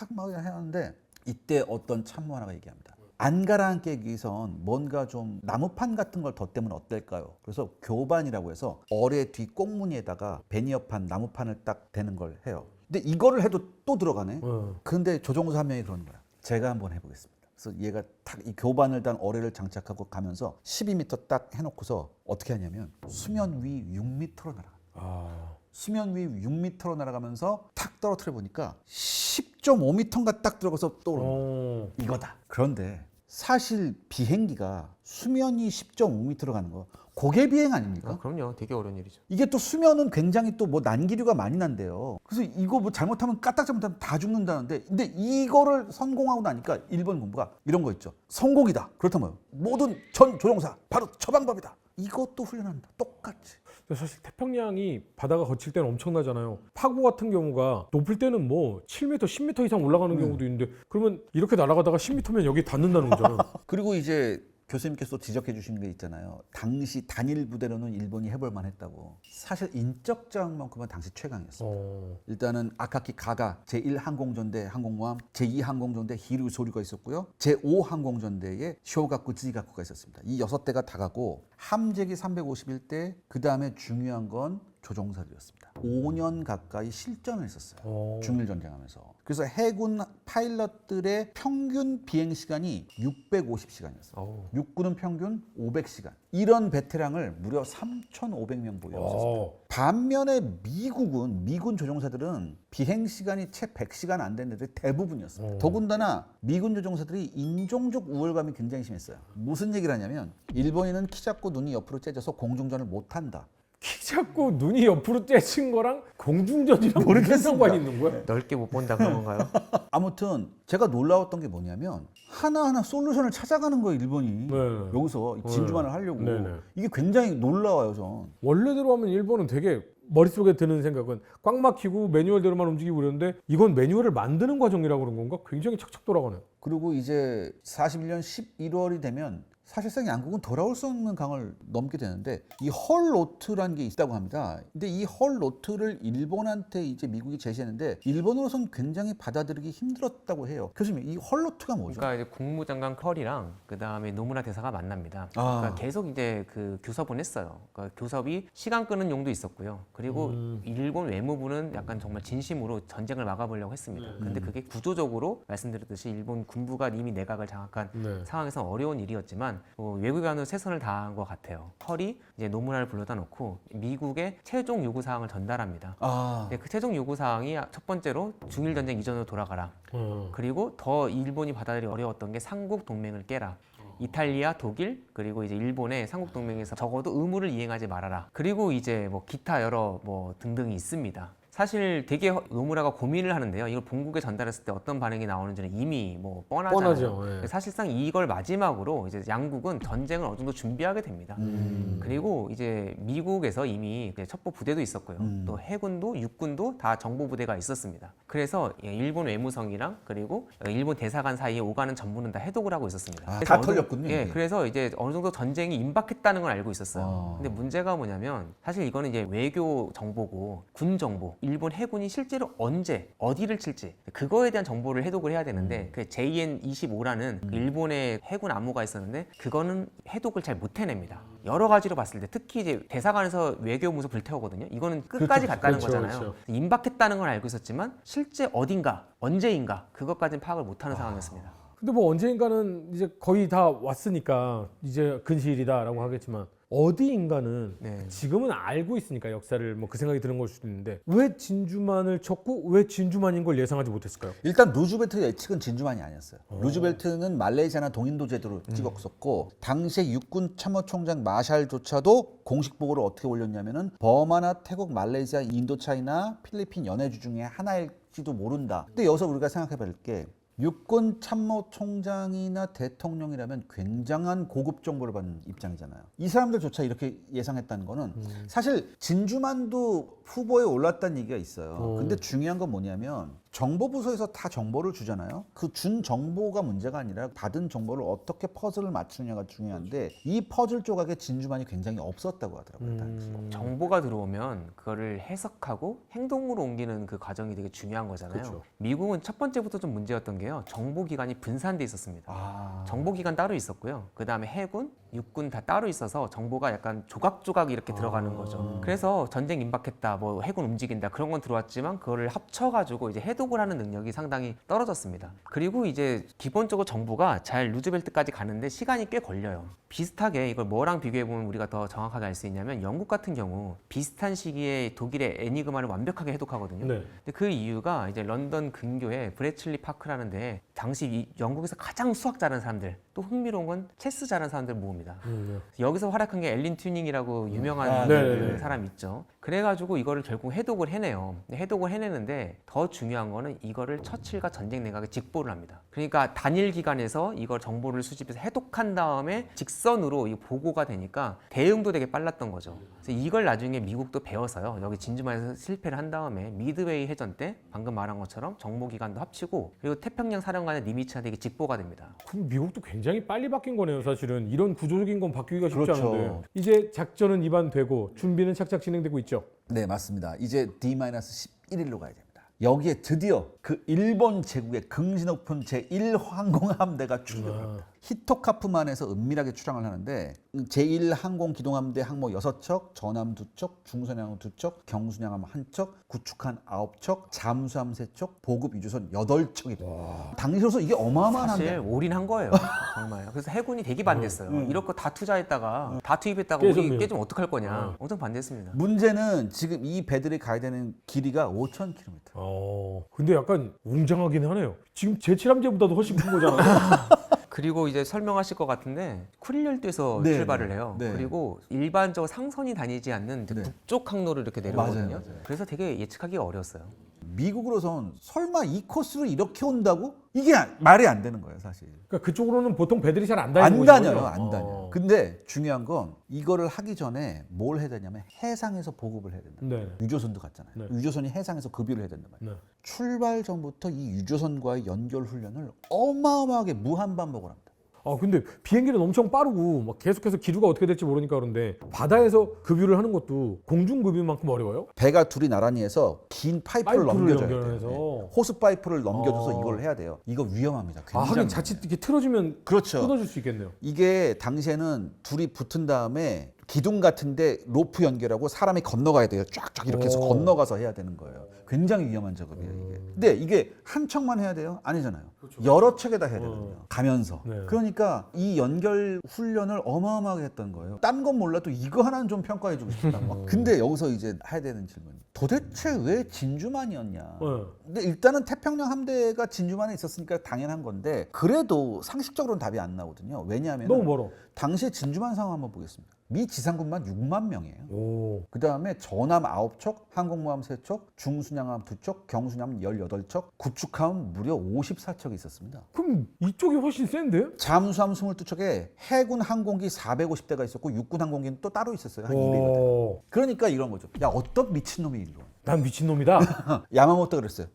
[SPEAKER 1] 막 해야 하는데 이때 어떤 참모 하나가 얘기합니다. 안 가라앉기 위해선 뭔가 좀 나무판 같은 걸 덧대면 어떨까요? 그래서 교반이라고 해서 어뢰 뒤 꽁무니에다가 베니어판, 나무판을 딱 대는 걸 해요. 근데 이거를 해도 또 들어가네. 근데 조종사 한 명이 그러는 거야. 제가 한번 해보겠습니다. 그래서 얘가 탁 이 교반을 단 어뢰를 장착하고 가면서 12m 딱 해놓고서 어떻게 하냐면 수면 위 6m로 날아가. 수면 위 6m로 날아가면서 탁 떨어뜨려 보니까 10.5m인가 딱 들어가서 또 이거다. 그런데 사실 비행기가 수면이 10.5m로 가는 거 고개 비행 아닙니까?
[SPEAKER 2] 그럼요. 되게 어려운 일이죠.
[SPEAKER 1] 이게 또 수면은 굉장히 또 뭐 난기류가 많이 난대요. 그래서 이거 뭐 잘못하면 까딱 잘못하면 다 죽는다는데 근데 이거를 성공하고 나니까 일본 군부가 이런 거 있죠. 성공이다. 그렇다면 모든 전 조종사 바로 처방법이다. 이것도 훈련한다. 똑같이.
[SPEAKER 3] 근데 사실 태평양이 바다가 거칠 때는 엄청나잖아요. 파고 같은 경우가 높을 때는 뭐 7m, 10m 이상 올라가는 경우도 있는데 그러면 이렇게 날아가다가 10m면 여기 닿는다는 거잖아요.
[SPEAKER 1] 그리고 이제 교수님께서 지적해 주신 게 있잖아요. 당시 단일 부대로는 일본이 해볼 만했다고. 사실 인적 자원만큼은 당시 최강이었습니다. 일단은 아카키 가가 제1항공전대 항공모함, 제2항공전대 히루소류가 있었고요. 제5항공전대에 쇼가쿠, 지가쿠가 있었습니다. 이 6대가 다 가고 함재기 351대, 그 다음에 중요한 건 조종사들이었습니다. 5년 가까이 실전을 했었어요. 중일 전쟁하면서. 그래서 해군 파일럿들의 평균 비행 시간이 650시간이었어요. 육군은 평균 500시간. 이런 베테랑을 무려 3,500명 보유했었습니다. 반면에 미군 조종사들은 비행 시간이 채 100시간 안 되는 애들이 대부분이었습니다. 더군다나 미군 조종사들이 인종적 우월감이 굉장히 심했어요. 무슨 얘기를 하냐면 일본인은 키 작고 눈이 옆으로 째져서 공중전을 못한다.
[SPEAKER 3] 키 작고 눈이 옆으로 째친 거랑 공중전이랑 무슨 상관이 있는 거야?
[SPEAKER 2] 넓게 못 본다 그런 건가요?
[SPEAKER 1] 아무튼 제가 놀라웠던 게 뭐냐면 하나하나 솔루션을 찾아가는 거예요. 일본이.
[SPEAKER 3] 네.
[SPEAKER 1] 여기서 진주만을 하려고.
[SPEAKER 3] 네네.
[SPEAKER 1] 이게 굉장히 놀라워요. 전.
[SPEAKER 3] 원래대로 하면 일본은 되게 머릿속에 드는 생각은 꽉 막히고 매뉴얼대로만 움직이고 그러는데 이건 매뉴얼을 만드는 과정이라고 그런 건가? 굉장히 착착 돌아가네.
[SPEAKER 1] 그리고 이제 41년 11월이 되면 사실상 양국은 돌아올 수 없는 강을 넘게 되는데 이 헐로트라는 게 있다고 합니다. 근데 이 헐로트를 일본한테 이제 미국이 제시했는데 일본으로선 굉장히 받아들이기 힘들었다고 해요. 교수님, 이 헐로트가 뭐죠?
[SPEAKER 2] 그러니까 이제 국무장관 컬이랑 그 다음에 노무라 대사가 만납니다.
[SPEAKER 1] 아.
[SPEAKER 2] 그러니까 계속 이제 그 교섭은 했어요. 그러니까 교섭이 시간 끄는 용도 있었고요. 그리고 일본 외무부는 약간 정말 진심으로 전쟁을 막아보려고 했습니다. 근데 그게 구조적으로 말씀드렸듯이 일본 군부가 이미 내각을 장악한
[SPEAKER 3] 네.
[SPEAKER 2] 상황에서 어려운 일이었지만 외교관으로 최선을 다한 것 같아요. 컬이 이제 노무라를 불러다 놓고 미국의 최종 요구 사항을 전달합니다.
[SPEAKER 1] 아,
[SPEAKER 2] 그 최종 요구 사항이 첫 번째로 중일 전쟁 이전으로 돌아가라. 그리고 더 일본이 받아들이 어려웠던 게 삼국 동맹을 깨라. 이탈리아, 독일, 그리고 이제 일본의 삼국 동맹에서 적어도 의무를 이행하지 말아라. 그리고 이제 뭐 기타 여러 뭐 등등이 있습니다. 사실 되게 노무라가 고민을 하는데요. 이걸 본국에 전달했을 때 어떤 반응이 나오는지는 이미 뭐 뻔하잖아요.
[SPEAKER 3] 뻔하죠. 예.
[SPEAKER 2] 사실상 이걸 마지막으로 이제 양국은 전쟁을 어느 정도 준비하게 됩니다. 그리고 이제 미국에서 이미 첩보 부대도 있었고요. 또 해군도 육군도 다 정보 부대가 있었습니다. 그래서 일본 외무성이랑 그리고 일본 대사관 사이에 오가는 전부는 다 해독을 하고 있었습니다.
[SPEAKER 1] 아,
[SPEAKER 2] 그래서
[SPEAKER 1] 다 털렸군요,
[SPEAKER 2] 예,
[SPEAKER 1] 이게.
[SPEAKER 2] 그래서 이제 어느 정도 전쟁이 임박했다는 걸 알고 있었어요. 근데 문제가 뭐냐면 사실 이거는 이제 외교 정보고 군 정보. 일본 해군이 실제로 언제 어디를 칠지 그거에 대한 정보를 해독을 해야 되는데 그 JN-25라는 그 일본의 해군 암호가 있었는데 그거는 해독을 잘 못 해냅니다. 여러 가지로 봤을 때 특히 이제 대사관에서 외교문서 불태우거든요. 이거는 끝까지 갔다는
[SPEAKER 3] 그렇죠,
[SPEAKER 2] 거잖아요.
[SPEAKER 3] 그렇죠.
[SPEAKER 2] 임박했다는 건 알고 있었지만 실제 어딘가 언제인가 그것까지는 파악을 못하는 상황이었습니다.
[SPEAKER 3] 근데 뭐 언젠가는 이제 거의 다 왔으니까 이제 근시일이다라고 하겠지만 어디인가는
[SPEAKER 2] 네.
[SPEAKER 3] 지금은 알고 있으니까 역사를 뭐 그 생각이 드는 걸 수도 있는데 왜 진주만을 쳤고 왜 진주만인 걸 예상하지 못했을까요?
[SPEAKER 1] 일단 루즈벨트의 예측은 진주만이 아니었어요. 루즈벨트는 말레이시아나 동인도 제도를 찍었었고 당시에 육군 참모총장 마샬조차도 공식 보고를 어떻게 올렸냐면은 버마나 태국, 말레이시아, 인도차이나 필리핀 연해주 중에 하나일지도 모른다. 근데 여기서 우리가 생각해 볼 게 육군 참모총장이나 대통령이라면 굉장한 고급 정보를 받는 입장이잖아요. 이 사람들조차 이렇게 예상했다는 거는 사실 진주만도 후보에 올랐다는 얘기가 있어요. 근데 중요한 건 뭐냐면 정보부서에서 다 정보를 주잖아요. 그 준 정보가 문제가 아니라 받은 정보를 어떻게 퍼즐을 맞추느냐가 중요한데 이 퍼즐 조각에 진주만이 굉장히 없었다고 하더라고요. 당시.
[SPEAKER 2] 정보가 들어오면 그거를 해석하고 행동으로 옮기는 그 과정이 되게 중요한 거잖아요.
[SPEAKER 3] 그렇죠.
[SPEAKER 2] 미국은 첫 번째부터 좀 문제였던 게요. 정보기관이 분산돼 있었습니다.
[SPEAKER 1] 아.
[SPEAKER 2] 정보기관 따로 있었고요. 그 다음에 해군, 육군 다 따로 있어서 정보가 약간 조각조각 이렇게 들어가는 거죠. 그래서 전쟁 임박했다, 뭐 해군 움직인다 그런 건 들어왔지만 그거를 합쳐가지고 이제 해독을 하는 능력이 상당히 떨어졌습니다. 그리고 이제 기본적으로 정보가 잘 루즈벨트까지 가는데 시간이 꽤 걸려요. 비슷하게 이걸 뭐랑 비교해 보면 우리가 더 정확하게 알 수 있냐면 영국 같은 경우 비슷한 시기에 독일의 애니그마를 완벽하게 해독하거든요.
[SPEAKER 3] 네.
[SPEAKER 2] 근데 그 이유가 이제 런던 근교에 브레틀리 파크라는데 당시 영국에서 가장 수학 잘하는 사람들 또 흥미로운 건 체스 잘하는 사람들 모읍니다. 여기서 활약한 게 앨린 튜닝이라고 유명한
[SPEAKER 3] 네네네.
[SPEAKER 2] 사람 있죠. 그래가지고 이거를 결국 해독을 해내요. 해독을 해내는데 더 중요한 거는 이거를 처칠과 전쟁 내각에 직보를 합니다. 그러니까 단일 기간에서 이걸 정보를 수집해서 해독한 다음에 직선으로 이 보고가 되니까 대응도 되게 빨랐던 거죠. 그래서 이걸 나중에 미국도 배워서요. 여기 진주만에서 실패를 한 다음에 미드웨이 해전 때 방금 말한 것처럼 정보기관도 합치고 그리고 태평양 사령관의 니미츠한테 이게 직보가 됩니다.
[SPEAKER 3] 그럼 미국도 굉장히 빨리 바뀐 거네요, 사실은. 이런 구조적인 건 바뀌기가 쉽지
[SPEAKER 1] 그렇죠.
[SPEAKER 3] 않은데. 이제 작전은 입안되고 준비는 착착 진행되고 있죠.
[SPEAKER 1] 네, 맞습니다. 이제 D-11일로 가야 됩니다. 여기에 드디어 그 일본 제국의 긍지 높은 제1항공함대가 출격합니다. 히토카프만에서 은밀하게 출항을 하는데 제1항공기동함대 항모 6척, 전함 2척, 중선양함 2척, 경순양함 1척, 구축함 9척, 잠수함 3척, 보급 유조선 8척입니다. 당시로서 이게 어마어마한
[SPEAKER 2] 사실
[SPEAKER 1] 함대.
[SPEAKER 2] 올인한 거예요. 정말. 그래서 해군이 되게 반대했어요. 이럴 거 다 투자했다가 다 투입했다가
[SPEAKER 3] 깨졌네요.
[SPEAKER 2] 우리 깨지면 어떡할 거냐. 엄청 반대했습니다.
[SPEAKER 1] 문제는 지금 이 배들이 가야 되는 길이가 5,000km.
[SPEAKER 3] 근데 약간 웅장하긴 하네요. 지금 제7함대보다도 훨씬 큰 거잖아요.
[SPEAKER 2] 그리고 이제 설명하실 것 같은데 쿠릴 열도에서
[SPEAKER 1] 네,
[SPEAKER 2] 출발을
[SPEAKER 1] 네,
[SPEAKER 2] 해요.
[SPEAKER 1] 네.
[SPEAKER 2] 그리고 일반적으로 상선이 다니지 않는 이제
[SPEAKER 1] 네.
[SPEAKER 2] 북쪽 항로를 이렇게 내려오거든요.
[SPEAKER 1] 맞아요, 맞아요.
[SPEAKER 2] 그래서 되게 예측하기가 어려웠어요.
[SPEAKER 1] 미국으로선 설마 이 코스로 이렇게 온다고? 이게 말이 안 되는 거예요, 사실.
[SPEAKER 3] 그러니까 그쪽으로는 보통 배들이 잘 안 다니는
[SPEAKER 1] 안
[SPEAKER 3] 거죠.
[SPEAKER 1] 다녀요, 안 다녀요. 근데 중요한 건 이거를 하기 전에 뭘 해야 되냐면 해상에서 보급을 해야 된다.
[SPEAKER 3] 네.
[SPEAKER 1] 유조선도 갔잖아요.
[SPEAKER 3] 네.
[SPEAKER 1] 유조선이 해상에서 급유를 해야 된단 말이에요.
[SPEAKER 3] 네.
[SPEAKER 1] 출발 전부터 이 유조선과의 연결 훈련을 어마어마하게 무한반복을 합니다.
[SPEAKER 3] 근데 비행기는 엄청 빠르고 막 계속해서 기류가 어떻게 될지 모르니까 그런데 바다에서 급유를 하는 것도 공중 급유만큼 어려워요?
[SPEAKER 1] 배가 둘이 나란히 해서 긴 파이프를 넘겨줘야 돼요.
[SPEAKER 3] 연결해서.
[SPEAKER 1] 네. 호스 파이프를 넘겨줘서 이걸 해야 돼요. 이거 위험합니다. 굉장히
[SPEAKER 3] 하긴 자칫 이렇게 틀어지면
[SPEAKER 1] 그렇죠.
[SPEAKER 3] 끊어질 수 있겠네요.
[SPEAKER 1] 이게 당시에는 둘이 붙은 다음에 기둥 같은데 로프 연결하고 사람이 건너가야 돼요. 쫙쫙 이렇게 해서 건너가서 해야 되는 거예요. 굉장히 위험한 작업이에요, 이게. 근데 이게 한 척만 해야 돼요? 아니잖아요. 여러 척에다 해야 되거든요. 가면서.
[SPEAKER 3] 네.
[SPEAKER 1] 그러니까 이 연결 훈련을 어마어마하게 했던 거예요. 딴 건 몰라도 이거 하나는 좀 평가해 주고 싶다. 근데 여기서 이제 해야 되는 질문이 도대체 왜 진주만이었냐?
[SPEAKER 3] 네.
[SPEAKER 1] 근데 일단은 태평양 함대가 진주만에 있었으니까 당연한 건데 그래도 상식적으로는 답이 안 나오거든요. 왜냐하면
[SPEAKER 3] 너무 멀어.
[SPEAKER 1] 당시에 진주만 상황 한번 보겠습니다. 미 지상군만 6만 명이에요.
[SPEAKER 3] 오.
[SPEAKER 1] 그 다음에 전함 9척, 항공모함 3척, 중순양함 2척, 경순양함 18척, 구축함 무려 54척이 있었습니다.
[SPEAKER 3] 그럼 이쪽이 훨씬 센데?
[SPEAKER 1] 잠수함 22척에 해군 항공기 450대가 있었고 육군 항공기는 또 따로 있었어요. 한 200여 대. 그러니까 이런 거죠. 야, 어떤 미친놈이 일로.
[SPEAKER 3] 난 미친놈이다.
[SPEAKER 1] 야마모토가 그랬어요.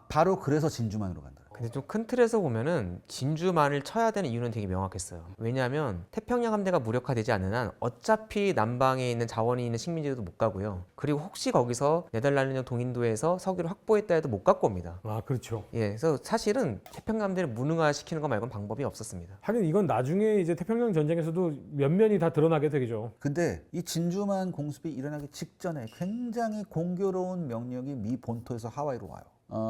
[SPEAKER 1] 바로 그래서 진주만으로 간다.
[SPEAKER 2] 근데 좀 큰 틀에서 보면은 진주만을 쳐야 되는 이유는 되게 명확했어요. 왜냐하면 태평양 함대가 무력화되지 않는 한 어차피 남방에 있는 자원이 있는 식민지도 못 가고요. 그리고 혹시 거기서 네덜란드형 동인도에서 석유를 확보했다 해도 못 갖고 옵니다.
[SPEAKER 3] 그렇죠.
[SPEAKER 2] 예, 그래서 사실은 태평양 함대를 무능화시키는 것 말고는 방법이 없었습니다.
[SPEAKER 3] 하긴 이건 나중에 이제 태평양 전쟁에서도 면면이 다 드러나게 되죠.
[SPEAKER 1] 근데 이 진주만 공습이 일어나기 직전에 굉장히 공교로운 명령이 미 본토에서 하와이로 와요.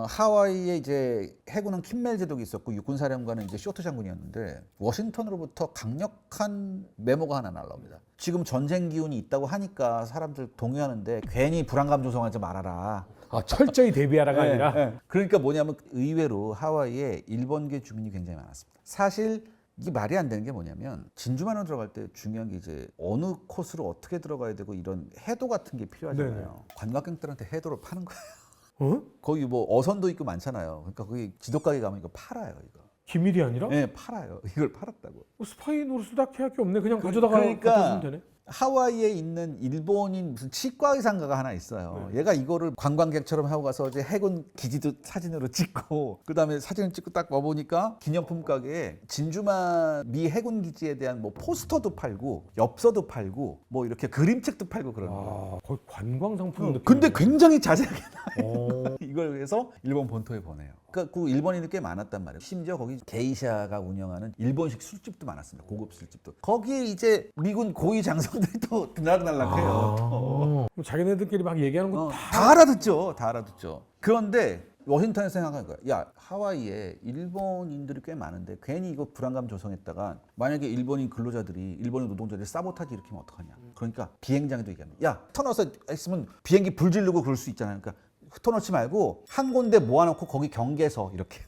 [SPEAKER 1] 하와이에 이제 해군은 킴멜 제독이 있었고 육군사령관은 이제 쇼트 장군이었는데 워싱턴으로부터 강력한 메모가 하나 날라옵니다. 지금 전쟁 기운이 있다고 하니까 사람들 동요하는데 괜히 불안감 조성하지 말아라.
[SPEAKER 3] 아, 철저히 대비하라가 아니라
[SPEAKER 1] 네. 그러니까 뭐냐면 의외로 하와이에 일본계 주민이 굉장히 많았습니다. 사실 이게 말이 안 되는 게 뭐냐면 진주만으로 들어갈 때 중요한 게 이제 어느 코스로 어떻게 들어가야 되고 이런 해도 같은 게 필요하잖아요.
[SPEAKER 3] 네네.
[SPEAKER 1] 관광객들한테 해도를 파는 거예요.
[SPEAKER 3] 어?
[SPEAKER 1] 거기 뭐 어선도 있고 많잖아요. 그러니까 거기 지도가게 가면 이거 팔아요, 이거.
[SPEAKER 3] 기밀이 아니라
[SPEAKER 1] 네, 팔아요. 이걸 팔았다고.
[SPEAKER 3] 스파이 노릇을 딱히 할 게 없네. 그냥 가져다가
[SPEAKER 1] 그러니까
[SPEAKER 3] 갖다 주면 되네.
[SPEAKER 1] 하와이에 있는 일본인 무슨 치과 의상가가 하나 있어요. 얘가 이거를 관광객처럼 하고 가서 이제 해군 기지도 사진으로 찍고 그다음에 사진을 찍고 딱 와보니까 기념품 가게에 진주만 미 해군 기지에 대한 뭐 포스터도 팔고 엽서도 팔고 뭐 이렇게 그림책도 팔고 그러는 거예요.
[SPEAKER 3] 아, 거의 관광 상품 느낌.
[SPEAKER 1] 근데 굉장히 자세하게
[SPEAKER 3] 어.
[SPEAKER 1] 이걸 위해서 일본 본토에 보내요. 그러니까 그 일본인이 꽤 많았단 말이에요. 심지어 거기 게이샤가 운영하는 일본식 술집도 많았습니다. 고급 술집도. 거기에 이제 미군 고위 장성들이 또 들락날락해요.
[SPEAKER 3] 뭐 자기네들끼리 막 얘기하는 거
[SPEAKER 1] 다 알아듣죠. 다 알아듣죠. 그런데 워싱턴에서 생각한 거야. 야, 하와이에 일본인들이 꽤 많은데 괜히 이거 불안감 조성했다가 만약에 일본인 근로자들이 일본인 노동자들이 사보타지 일으키면 어떡하냐. 그러니까 비행장에도 얘기합니다. 야, 터너서 있으면 비행기 불 지르고 그럴 수 있잖아요. 그러니까 흩어놓지 말고 한 군데 모아놓고 거기 경계서 이렇게.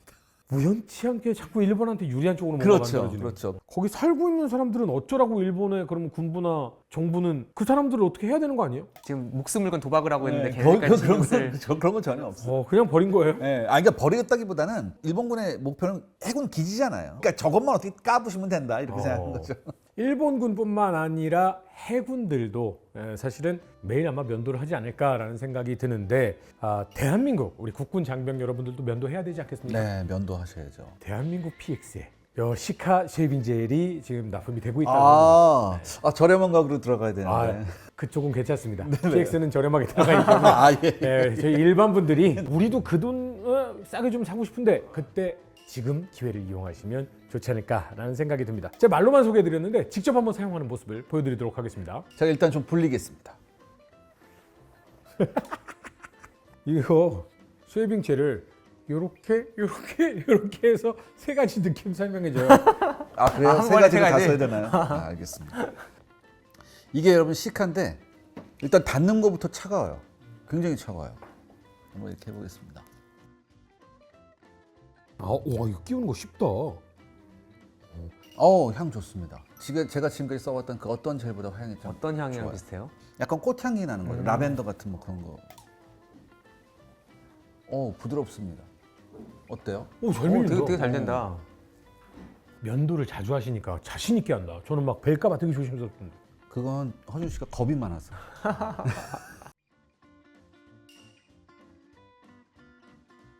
[SPEAKER 3] 우연치 않게 자꾸 일본한테 유리한 쪽으로 뭔가
[SPEAKER 1] 그렇죠,
[SPEAKER 3] 만들어지는.
[SPEAKER 1] 그렇죠.
[SPEAKER 3] 거기 살고 있는 사람들은 어쩌라고 일본의 그러면 군부나 정부는 그 사람들을 어떻게 해야 되는 거 아니에요?
[SPEAKER 2] 지금 목숨을 건 도박을 하고 있는데
[SPEAKER 1] 네,
[SPEAKER 2] 걔네까지
[SPEAKER 1] 그런
[SPEAKER 2] 것을
[SPEAKER 1] 그런 건 전혀 없어요.
[SPEAKER 3] 그냥 버린 거예요?
[SPEAKER 1] 네, 그러니까 버리겠다기보다는 일본군의 목표는 해군 기지잖아요. 그러니까 저것만 어떻게 까부시면 된다 이렇게 생각하는 거죠.
[SPEAKER 3] 일본군뿐만 아니라 해군들도 사실은 매일 아마 면도를 하지 않을까라는 생각이 드는데 대한민국 우리 국군 장병 여러분들도 면도해야 되지 않겠습니까?
[SPEAKER 1] 네, 면도하셔야죠.
[SPEAKER 3] 대한민국 PX에 시카 쉐이빙 젤이 지금 납품이 되고 있다는 겁니다.
[SPEAKER 1] 저렴한 가격으로 들어가야 되는데.
[SPEAKER 3] 그쪽은 괜찮습니다. PX는 저렴하게 들어가기 때문에 저희 일반 분들이 우리도 그 돈을 싸게 좀 사고 싶은데 그때 지금 기회를 이용하시면 좋지 않을까라는 생각이 듭니다. 제가 말로만 소개해드렸는데 직접 한번 사용하는 모습을 보여드리도록 하겠습니다.
[SPEAKER 1] 제가 일단 좀 불리겠습니다.
[SPEAKER 3] 이거 쉐이빙 젤을 요렇게 해서 세 가지 느낌 설명해줘요.
[SPEAKER 1] 그래요?
[SPEAKER 2] 한
[SPEAKER 1] 세
[SPEAKER 2] 번에
[SPEAKER 1] 가지를
[SPEAKER 2] 세
[SPEAKER 1] 다
[SPEAKER 2] 가지?
[SPEAKER 1] 써야 되나요? 알겠습니다. 이게 여러분 시카인데 일단 닿는 것부터 차가워요. 굉장히 차가워요. 한번 이렇게 해보겠습니다.
[SPEAKER 3] 와 이거 끼우는 거 쉽다.
[SPEAKER 1] 향 좋습니다. 제가 지금까지 써왔던 그 어떤 젤보다 향이 좀
[SPEAKER 2] 어떤 향이랑
[SPEAKER 1] 좋아요.
[SPEAKER 2] 비슷해요?
[SPEAKER 1] 약간 꽃향기 나는 거죠. 라벤더 같은 뭐 그런 거. 부드럽습니다. 어때요?
[SPEAKER 3] 잘 밀린다.
[SPEAKER 2] 되게 잘 된다.
[SPEAKER 3] 면도를 자주 하시니까 자신 있게 한다. 저는 막 뵐까봐 되게 조심스럽던데.
[SPEAKER 1] 그건 허준 씨가 겁이 많아서.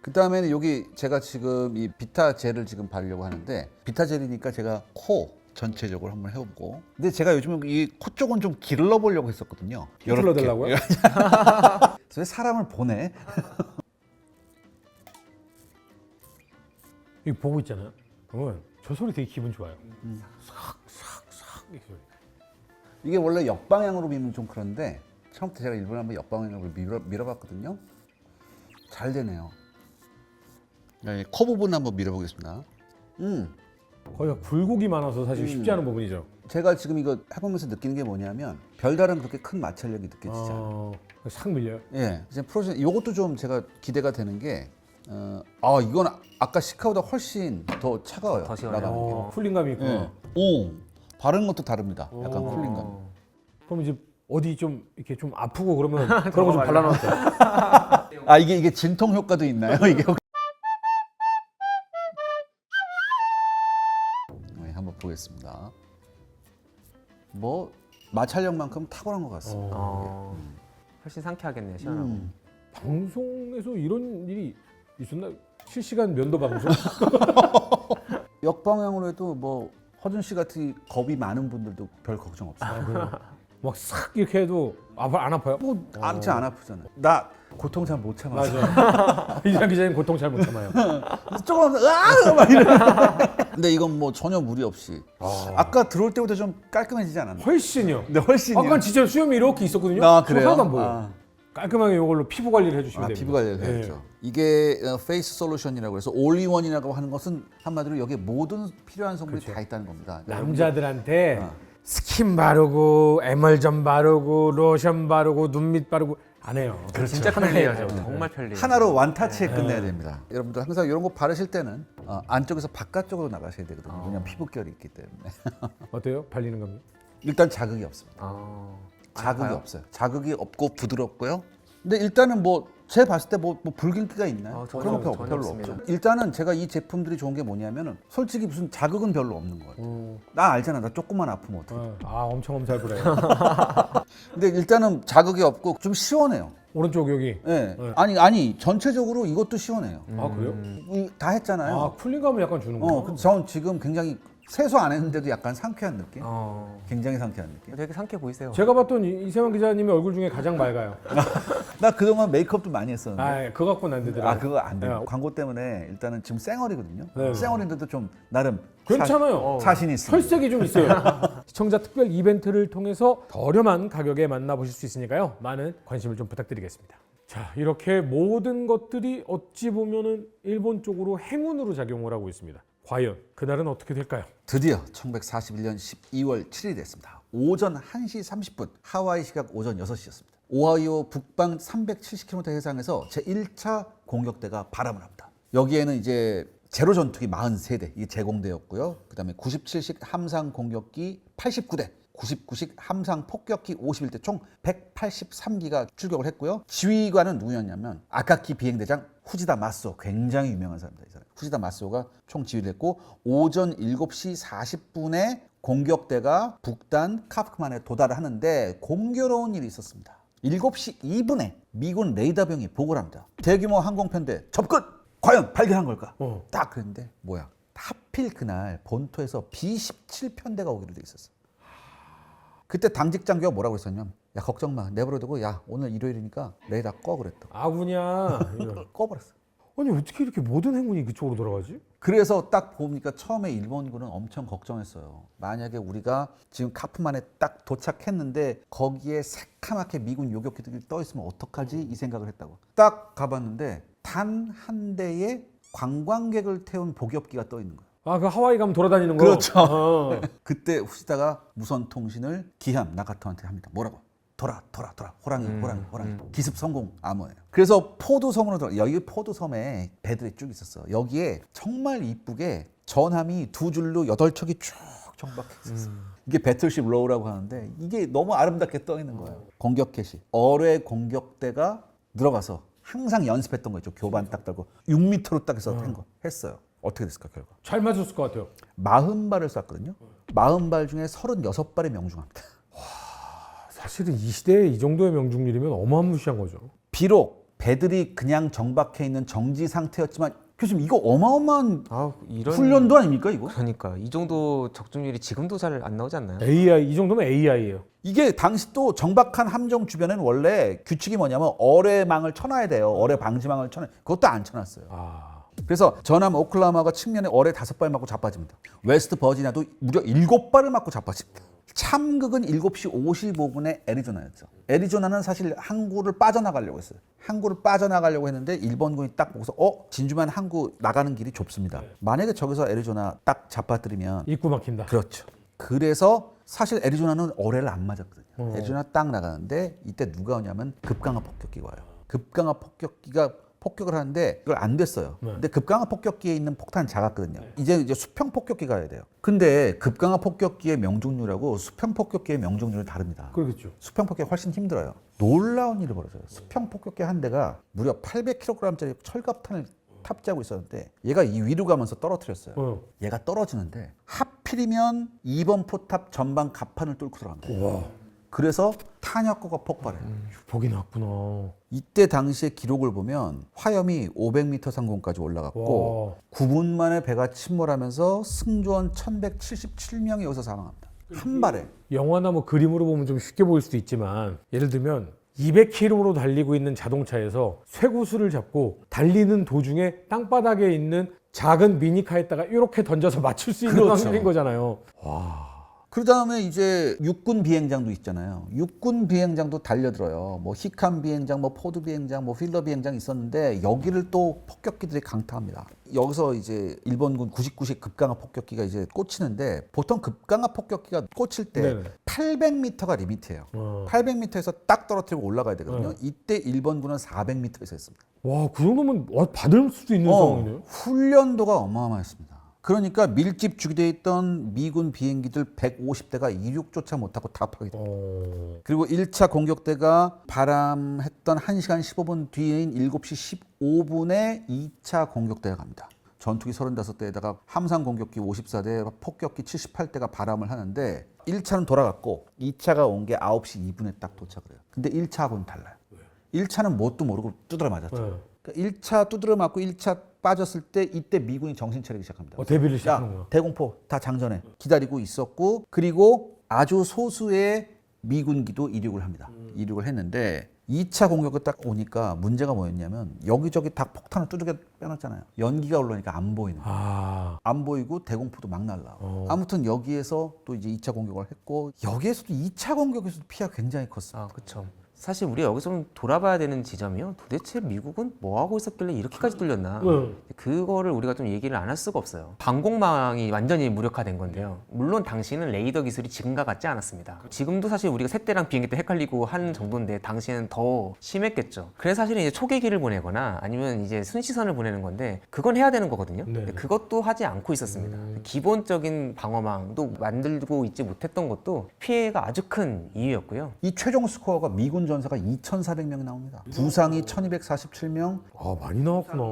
[SPEAKER 1] 그 다음에는 여기 제가 지금 이 비타 젤을 지금 바르려고 하는데 비타 젤이니까 제가 코 전체적으로 한번 해보고. 근데 제가 요즘에 이 코 쪽은 좀 길러 보려고 했었거든요.
[SPEAKER 3] 길러 달라고요?
[SPEAKER 1] 왜 사람을 보내?
[SPEAKER 3] 이거 보고 있잖아요. 그러면 저 소리 되게 기분 좋아요. 싹 이렇게 소리.
[SPEAKER 1] 이게 원래 역방향으로 밀면 좀 그런데 처음부터 제가 일부러 한번 역방향으로 밀어봤거든요. 잘 되네요. 네, 코 부분 한번 밀어보겠습니다.
[SPEAKER 3] 거기가 굴곡이 많아서 사실 쉽지 않은 부분이죠.
[SPEAKER 1] 제가 지금 이거 해보면서 느끼는 게 뭐냐면 별다른 그렇게 큰 마찰력이 느껴지지 않아요.
[SPEAKER 3] 싹 밀려요.
[SPEAKER 1] 예, 이제 프로젝트 이것도 좀 제가 기대가 되는 게 이건 아까 시카보다 훨씬 더 차가워요.
[SPEAKER 2] 더 시원해요.
[SPEAKER 1] 나가는 게.
[SPEAKER 3] 쿨링감이 있고.
[SPEAKER 1] 예. 바르는 것도 다릅니다. 약간 쿨링감.
[SPEAKER 3] 그럼 이제 어디 좀 이렇게 좀 아프고 그러면 그런 거 좀 발라놨어요.
[SPEAKER 1] 이게 진통 효과도 있나요? 이게 네, 한번 보겠습니다. 뭐 마찰력만큼 탁월한 것 같습니다.
[SPEAKER 2] 훨씬 상쾌하겠네요. 시원하고.
[SPEAKER 3] 방송에서 이런 일이 있었나? 실시간 면도 방송?
[SPEAKER 1] 역방향으로 해도 뭐 허준 씨 같은 겁이 많은 분들도 별 걱정 없어요.
[SPEAKER 3] 막 싹 이렇게 해도 안 아파요?
[SPEAKER 1] 잘 안 아프잖아요. 나 고통 잘 못 참아서.
[SPEAKER 3] 맞아. 이장 기자님 고통 잘 못 참아요.
[SPEAKER 1] 조금 막 이러는데. 근데 이건 뭐 전혀 무리 없이. 아까 들어올 때보다 좀 깔끔해지지 않았나요?
[SPEAKER 3] 훨씬요.
[SPEAKER 1] 네, 훨씬.
[SPEAKER 3] 아까 진짜 수염이 이렇게 있었거든요.
[SPEAKER 1] 그래요?
[SPEAKER 3] 하나도 안 보여. 깔끔하게 이걸로 피부 관리를 해주시면 됩니다.
[SPEAKER 1] 피부 관리를 해야죠. 이게 페이스 솔루션이라고 해서 올리원이라고 하는 것은 한마디로 여기에 모든 필요한 성분이 다 있다는 겁니다.
[SPEAKER 3] 남자들한테 스킨 바르고 에멀전 바르고 로션 바르고 눈밑 바르고 안 해요.
[SPEAKER 2] 진짜 편리하죠. 정말 편리해요.
[SPEAKER 1] 하나로 완타치에 끝내야 됩니다. 여러분들 항상 이런 거 바르실 때는 안쪽에서 바깥쪽으로 나가셔야 되거든요. 왜냐하면 피부결이 있기 때문에.
[SPEAKER 3] 어때요? 발리는 겁니다.
[SPEAKER 1] 일단 자극이 없습니다. 자극이 없어요. 자극이 없고 부드럽고요. 근데 일단은 뭐 제 봤을 때 뭐 불균기가 있나요?
[SPEAKER 2] 전혀
[SPEAKER 1] 그런 거 별로
[SPEAKER 2] 없습니다.
[SPEAKER 1] 없죠. 일단은 제가 이 제품들이 좋은 게 뭐냐면은 솔직히 무슨 자극은 별로 없는 거예요. 나 알잖아. 나 조금만 아프면 어떡해.
[SPEAKER 3] 엄청 엄살 부려요.
[SPEAKER 1] 근데 일단은 자극이 없고 좀 시원해요.
[SPEAKER 3] 오른쪽 여기.
[SPEAKER 1] 예. 아니 전체적으로 이것도 시원해요.
[SPEAKER 3] 아 그래요?
[SPEAKER 1] 다 했잖아요.
[SPEAKER 3] 쿨링감을 약간 주는구나.
[SPEAKER 1] 전 지금 굉장히 세수 안 했는데도 약간 상쾌한 느낌? 굉장히 상쾌한 느낌?
[SPEAKER 2] 되게 상쾌해 보이세요.
[SPEAKER 3] 제가 봤던 이세환 기자님의 얼굴 중에 가장 맑아요.
[SPEAKER 1] 나 그동안 메이크업도 많이 했었는데.
[SPEAKER 3] 그거 갖고는 안 되더라고요.
[SPEAKER 1] 그거 안 돼요.
[SPEAKER 3] 네.
[SPEAKER 1] 광고 때문에 일단은 지금 쌩얼이거든요.
[SPEAKER 3] 네.
[SPEAKER 1] 쌩얼인데도 좀 나름
[SPEAKER 3] 괜찮아요.
[SPEAKER 1] 자신이 있습니다.
[SPEAKER 3] 혈색이 좀 있어요. 시청자 특별 이벤트를 통해서 저렴한 가격에 만나보실 수 있으니까요. 많은 관심을 좀 부탁드리겠습니다. 자, 이렇게 모든 것들이 어찌 보면은 일본 쪽으로 행운으로 작용을 하고 있습니다. 과연 그날은 어떻게 될까요?
[SPEAKER 1] 드디어 1941년 12월 7일이 됐습니다. 오전 1시 30분 하와이 시각 오전 6시였습니다. 오하이오 북방 370km 해상에서 제1차 공격대가 바람을 합니다. 여기에는 이제 제로 전투기 43대 이게 제공되었고요. 그다음에 97식 함상 공격기 89대 99식 함상 폭격기 51대 총 183기가 출격을 했고요. 지휘관은 누구였냐면 아카키 비행대장 후지다 마소, 굉장히 유명한 사람입니다. 이 사람. 후지다 마소가 총 지휘를 했고 오전 7시 40분에 공격대가 북단 카프만에 도달을 하는데 공교로운 일이 있었습니다. 7시 2분에 미군 레이더병이 보고를 합니다. 대규모 항공편대 접근! 과연 발견한 걸까? 딱 그랬는데 뭐야? 하필 그날 본토에서 B-17편대가 오기로 돼 있었어. 그때 당직 장교가 뭐라고 했었냐면 야 걱정 마 내버려두고 야 오늘 일요일이니까 레이더 꺼 그랬다.
[SPEAKER 3] 아구냐.
[SPEAKER 1] 꺼버렸어.
[SPEAKER 3] 아니 어떻게 이렇게 모든 행운이 그쪽으로 돌아가지?
[SPEAKER 1] 그래서 딱 보니까 처음에 일본군은 엄청 걱정했어요. 만약에 우리가 지금 카프만에 딱 도착했는데 거기에 새카맣게 미군 요격기들이 떠 있으면 어떡하지 이 생각을 했다고. 딱 가봤는데 단 한 대의 관광객을 태운 복엽기가 떠 있는 거예요.
[SPEAKER 3] 그 하와이 가면 돌아다니는 거?
[SPEAKER 1] 그렇죠. 그때 후시다가 무선 통신을 기함 나가토한테 합니다. 뭐라고? 돌아 호랑이 기습 성공 암호예요. 그래서 포도섬으로 들어. 여기 포도섬에 배들이 쭉 있었어. 여기에 정말 이쁘게 전함이 두 줄로 8척이 쭉 정박해 있었어. 이게 배틀십 로우라고 하는데 이게 너무 아름답게 떠 있는 거예요. 공격 개시. 어뢰 공격대가 들어가서 항상 연습했던 거 있죠. 교반 딱 달고 6m로 딱 해서 한 거 했어요. 어떻게 됐을까 결과?
[SPEAKER 3] 잘 맞았을 것 같아요.
[SPEAKER 1] 40발을 쐈거든요. 40발 중에 36발이 명중합니다.
[SPEAKER 3] 사실은 이 시대에 이 정도의 명중률이면 어마무시한 거죠.
[SPEAKER 1] 비록 배들이 그냥 정박해 있는 정지 상태였지만 교수님 이거 어마어마한
[SPEAKER 2] 이런
[SPEAKER 1] 훈련도 아닙니까 이거?
[SPEAKER 2] 그러니까 이 정도 적중률이 지금도 잘 안 나오지 않나요?
[SPEAKER 3] AI 이 정도면 AI예요.
[SPEAKER 1] 이게 당시 또 정박한 함정 주변에는 원래 규칙이 뭐냐면 어뢰망을 쳐놔야 돼요. 어뢰 방지망을 쳐놔. 그것도 안 쳐놨어요. 그래서 전함 오클라호마가 측면에 어뢰 5발 맞고 자빠집니다. 웨스트 버지니아도 무려 7발을 맞고 자빠집니다. 참극은 7시 55분에 애리조나였죠. 애리조나는 사실 항구를 빠져나가려고 했어요. 항구를 빠져나가려고 했는데 일본군이 딱 보고서 진주만 항구 나가는 길이 좁습니다. 만약에 저기서 애리조나 딱 잡아뜨리면
[SPEAKER 3] 입구 막힌다.
[SPEAKER 1] 그렇죠. 그래서 사실 애리조나는 어뢰를 안 맞았거든요. 애리조나 딱 나가는데 이때 누가 오냐면 급강하 폭격기가 와요. 급강하 폭격기가 폭격을 하는데 이걸 안 됐어요. 근데 급강하 폭격기에 있는 폭탄은 작았거든요. 이제 수평 폭격기가 가야 돼요. 근데 급강하 폭격기의 명중률하고 수평 폭격기의 명중률은 다릅니다.
[SPEAKER 3] 그렇겠죠.
[SPEAKER 1] 수평 폭격이 훨씬 힘들어요. 놀라운 일이 벌어져요. 수평 폭격기 한 대가 무려 800kg짜리 철갑탄을 탑재하고 있었는데 얘가 이 위로 가면서 떨어뜨렸어요. 얘가 떨어지는데 하필이면 2번 포탑 전방 갑판을 뚫고 들어갑니다. 그래서 탄약고가 폭발해요.
[SPEAKER 3] 보기 나왔구나.
[SPEAKER 1] 이때 당시의 기록을 보면 화염이 500m 상공까지 올라갔고 9분 만에 배가 침몰하면서 승조원 1177명이 여기서 사망합니다. 한 발에.
[SPEAKER 3] 영화나 뭐 그림으로 보면 좀 쉽게 보일 수도 있지만 예를 들면 200km로 달리고 있는 자동차에서 쇠구슬을 잡고 달리는 도중에 땅바닥에 있는 작은 미니카에다가 이렇게 던져서 맞출 수 있는
[SPEAKER 1] 그렇죠.
[SPEAKER 3] 방식인 거잖아요.
[SPEAKER 1] 그 다음에 이제 육군 비행장도 있잖아요. 육군 비행장도 달려들어요. 뭐 히칸 비행장, 뭐 포드 비행장, 뭐 필러 비행장 있었는데 여기를 또 폭격기들이 강타합니다. 여기서 이제 일본군 99식 급강하 폭격기가 이제 꽂히는데 보통 급강하 폭격기가 꽂힐 때
[SPEAKER 3] 네네.
[SPEAKER 1] 800m가 리미트예요. 800m에서 딱 떨어뜨리고 올라가야 되거든요. 이때 일본군은 400m에서 했습니다.
[SPEAKER 3] 와, 그 정도면 받을 수도 있는 상황이네요.
[SPEAKER 1] 훈련도가 어마어마했습니다. 그러니까 밀집 주기되어 있던 미군 비행기들 150대가 이륙조차 못하고 다 파괴됩니다. 그리고 1차 공격대가 발암했던 1시간 15분 뒤인 7시 15분에 2차 공격대가 갑니다. 전투기 35대에다가 함상 공격기 54대, 폭격기 78대가 발암을 하는데 1차는 돌아갔고 2차가 온 게 9시 2분에 딱 도착을 해요. 근데 1차하고는 달라요. 1차는 뭣도 모르고 두드려 맞았죠. 그러니까 1차 두드려 맞고 1차 빠졌을 때 이때 미군이 정신 차리기 시작합니다.
[SPEAKER 3] 데뷔를 시작하는구나.
[SPEAKER 1] 대공포 다 장전해 기다리고 있었고 그리고 아주 소수의 미군기도 이륙을 합니다. 이륙을 했는데 2차 공격이 딱 오니까 문제가 뭐였냐면 여기저기 다 폭탄을 두들겨 빼놨잖아요. 연기가 올라오니까 안 보이는 거예요. 안 보이고 대공포도 막 날라오고. 아무튼 여기에서 또 이제 2차 공격을 했고 여기에서도 2차 공격에서도 피해가 굉장히 컸어요.
[SPEAKER 2] 아, 그렇죠. 사실 우리가 여기서 좀 돌아봐야 되는 지점이요. 도대체 미국은 뭐 하고 있었길래 이렇게까지 뚫렸나? 그거를 우리가 좀 얘기를 안 할 수가 없어요. 방공망이 완전히 무력화된 건데요. 물론 당시는 레이더 기술이 지금과 같지 않았습니다. 지금도 사실 우리가 새때랑 비행기 때 헷갈리고 하는 정도인데 당시에는 더 심했겠죠. 그래서 사실은 이제 초계기를 보내거나 아니면 이제 순시선을 보내는 건데 그건 해야 되는 거거든요. 근데 그것도 하지 않고 있었습니다. 기본적인 방어망도 만들고 있지 못했던 것도 피해가 아주 큰 이유였고요.
[SPEAKER 1] 이 최종 스코어가 미군 전사가 2,400명이 나옵니다. 부상이 1,247명,
[SPEAKER 3] 많이 나왔구나.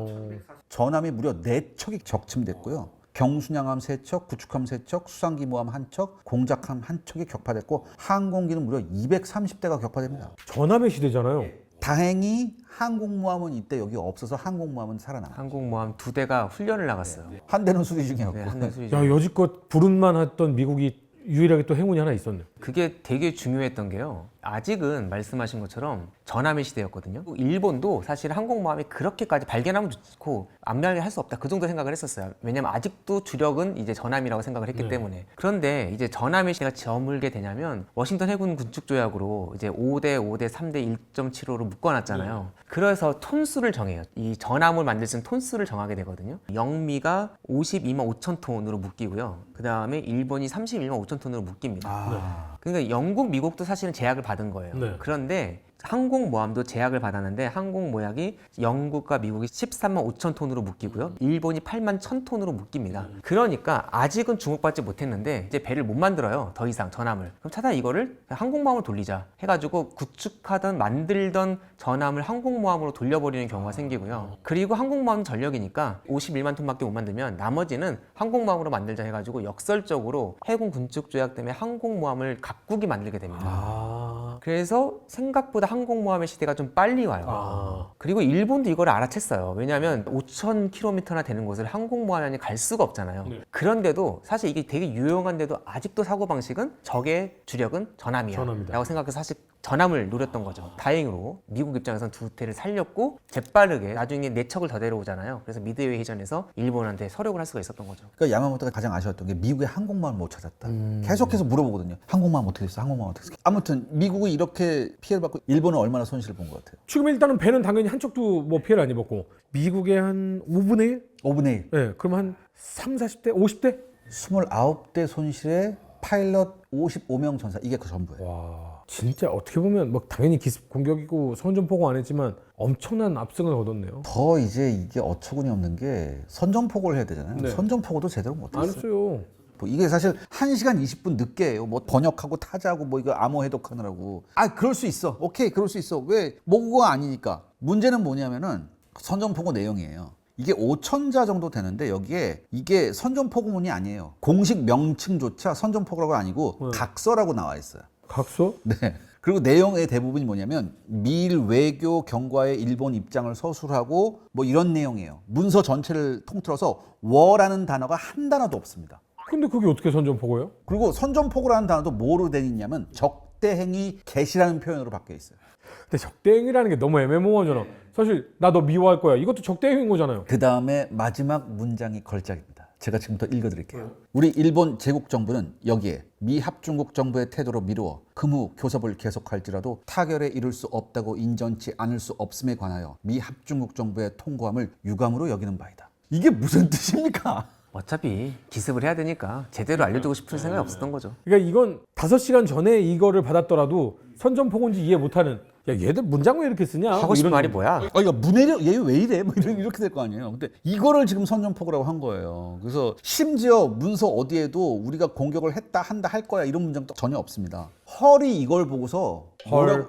[SPEAKER 1] 전함이 무려 4척이 적침됐고요. 경순양함 3척, 구축함 3척, 수상기모함 1척, 공작함 1척이 격파됐고 항공기는 무려 230대가 격파됩니다.
[SPEAKER 3] 전함의 시대잖아요.
[SPEAKER 1] 다행히 항공모함은 이때 여기 없어서 항공모함은 살아남았어요.
[SPEAKER 2] 항공모함 2대가 훈련을 나갔어요.
[SPEAKER 1] 한 대는 수리 중이었고.
[SPEAKER 2] 네, 한대 수리
[SPEAKER 3] 야, 여지껏 불운만 했던 미국이 유일하게 또 행운이 하나 있었네.
[SPEAKER 2] 그게 되게 중요했던 게요. 아직은 말씀하신 것처럼 전함의 시대였거든요. 일본도 사실 항공모함이 그렇게까지 발견하면 좋고 안 발견할 수 없다. 그 정도 생각을 했었어요. 왜냐면 아직도 주력은 이제 전함이라고 생각을 했기 때문에. 그런데 이제 전함의 시대가 저물게 되냐면 워싱턴 해군 군축조약으로 이제 5대 5대 3대 1.75로 묶어놨잖아요. 그래서 톤수를 정해요. 이 전함을 만들 수 있는 톤수를 정하게 되거든요. 영미가 52만 5천 톤으로 묶이고요. 그 다음에 일본이 31만 5천 톤으로 묶입니다. 그러니까 영국, 미국도 사실은 제약을 받은 거예요. 그런데 항공모함도 제약을 받았는데 항공모약이 영국과 미국이 13만 5천 톤으로 묶이고요. 일본이 8만 1천 톤으로 묶입니다. 그러니까 아직은 주목받지 못했는데 이제 배를 못 만들어요. 더 이상 전함을. 그럼 차라리 이거를 항공모함으로 돌리자 해가지고 구축하던 만들던 전함을 항공모함으로 돌려버리는 경우가 생기고요. 그리고 항공모함 전력이니까 51만 톤밖에 못 만들면 나머지는 항공모함으로 만들자 해가지고 역설적으로 해군 군축조약 때문에 항공모함을 각국이 만들게 됩니다. 그래서 생각보다 항공모함의 시대가 좀 빨리 와요. 그리고 일본도 이걸 알아챘어요. 왜냐하면 5,000km나 되는 곳을 항공모함이 갈 수가 없잖아요. 그런데도 사실 이게 되게 유용한데도 아직도 사고방식은 적의 주력은 전함이야
[SPEAKER 3] 전함이다.
[SPEAKER 2] 라고 생각해서 사실 전함을 노렸던 거죠. 다행으로 미국 입장에서는 2대를 살렸고 재빠르게 나중에 4척을 더 데려오잖아요. 그래서 미드웨이 해전에서 일본한테 서력을 할 수가 있었던 거죠.
[SPEAKER 1] 그러니까 야마모토가 가장 아쉬웠던 게 미국의 항공모함을 못 찾았다. 계속해서 물어보거든요. 항공모함 어떻게 됐어? 항공모함 어떻게 됐어? 아무튼 미국이 이렇게 피해를 받고 일본은 얼마나 손실을 본 것 같아요?
[SPEAKER 3] 지금 일단은 배는 당연히 한쪽도 뭐 피해를 안 입었고 미국의 한 5분의 1?
[SPEAKER 1] 5분의 1.
[SPEAKER 3] 네, 그럼 한 3, 40대? 50대?
[SPEAKER 1] 29대 손실에 파일럿 55명 전사. 이게 그 전부예요.
[SPEAKER 3] 와, 진짜 어떻게 보면 뭐 당연히 기습 공격이고 선전포고 안 했지만 엄청난 압승을 거뒀네요.
[SPEAKER 1] 더 이제 이게 어처구니 없는 게 선전포고를 해야 되잖아요. 선전포고도 제대로
[SPEAKER 3] 안
[SPEAKER 1] 못했어요.
[SPEAKER 3] 했어요.
[SPEAKER 1] 뭐 이게 사실 1시간 20분 늦게 해요. 뭐 번역하고 타자고 뭐 이거 암호 해독하느라고. 아, 그럴 수 있어. 오케이, 그럴 수 있어. 왜? 모국어가 아니니까. 문제는 뭐냐면은 선전포고 내용이에요. 이게 5,000자 정도 되는데 여기에 이게 선전포고문이 아니에요. 공식 명칭조차 선전포고라고 아니고 각서라고 나와 있어요.
[SPEAKER 3] 각서?
[SPEAKER 1] 네. 그리고 내용의 대부분이 뭐냐면 미일 외교 경과의 일본 입장을 서술하고 뭐 이런 내용이에요. 문서 전체를 통틀어서 워라는 단어가 한 단어도 없습니다.
[SPEAKER 3] 근데 그게 어떻게 선전포고예요?
[SPEAKER 1] 그리고 선전포고라는 단어도 뭐로 되어 있냐면 적대행위 개시라는 표현으로 바뀌어 있어요.
[SPEAKER 3] 근데 적대행위라는 게 너무 애매모호하잖아. 사실 나 너 미워할 거야. 이것도 적대행위인 거잖아요.
[SPEAKER 1] 그 다음에 마지막 문장이 걸작입니다. 제가 지금부터 읽어드릴게요. 우리 일본 제국 정부는 여기에 미 합중국 정부의 태도로 미루어 금후 교섭을 계속할지라도 타결에 이를 수 없다고 인정치 않을 수 없음에 관하여 미 합중국 정부의 통고함을 유감으로 여기는 바이다. 이게 무슨 뜻입니까?
[SPEAKER 2] 어차피 기습을 해야 되니까 제대로 알려주고 싶은 생각이 없었던 거죠.
[SPEAKER 3] 그러니까 이건 5시간 전에 이거를 받았더라도 선전포고인지 이해 못하는 야 얘들 문장 왜 이렇게 쓰냐?
[SPEAKER 2] 하고 싶은
[SPEAKER 3] 이런-
[SPEAKER 2] 말이 뭐야?
[SPEAKER 1] 이거 문해력 얘 왜 이래? 뭐 이렇게 될 거 아니에요. 근데 이거를 지금 선전포고라고 한 거예요. 그래서 심지어 문서 어디에도 우리가 공격을 했다 한다 할 거야 이런 문장도 전혀 없습니다. 헐이 이걸 보고서
[SPEAKER 3] 헐.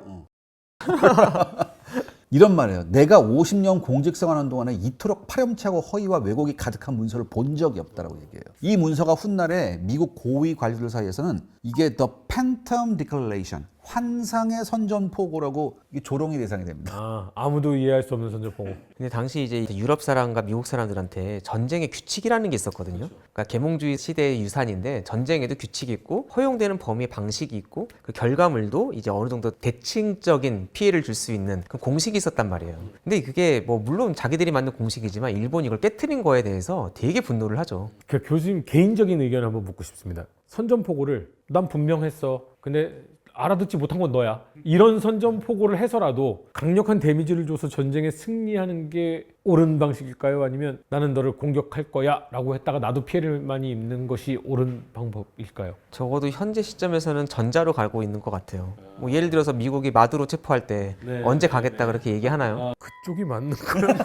[SPEAKER 1] 이런 말이에요. 내가 50년 공직생활하는 동안에 이토록 파렴치하고 허위와 왜곡이 가득한 문서를 본 적이 없다라고 얘기해요. 이 문서가 훗날에 미국 고위 관리들 사이에서는 이게 The Phantom Declaration, 환상의 선전포고라고 이게 조롱의 대상이 됩니다.
[SPEAKER 3] 아무도 이해할 수 없는 선전포고.
[SPEAKER 2] 근데 당시 이제 유럽 사람과 미국 사람들한테 전쟁의 규칙이라는 게 있었거든요. 그러니까 계몽주의 시대의 유산인데 전쟁에도 규칙이 있고 허용되는 범위의 방식이 있고 그 결과물도 이제 어느 정도 대칭적인 피해를 줄 수 있는 그 공식이 있었단 말이에요. 근데 그게 뭐 물론 자기들이 만든 공식이지만 일본이 이걸 깨트린 거에 대해서 되게 분노를 하죠.
[SPEAKER 3] 그 교수님 개인적인 의견 한번 묻고 싶습니다. 선전포고를 난 분명했어. 근데 알아듣지 못한 건 너야. 이런 선전포고를 해서라도 강력한 데미지를 줘서 전쟁에 승리하는 게 옳은 방식일까요? 아니면 나는 너를 공격할 거야 라고 했다가 나도 피해를 많이 입는 것이 옳은 방법일까요?
[SPEAKER 2] 적어도 현재 시점에서는 전자로 가고 있는 것 같아요. 뭐 예를 들어서 미국이 마두로 체포할 때 언제 가겠다 그렇게 얘기하나요?
[SPEAKER 3] 그쪽이 맞는 거였나?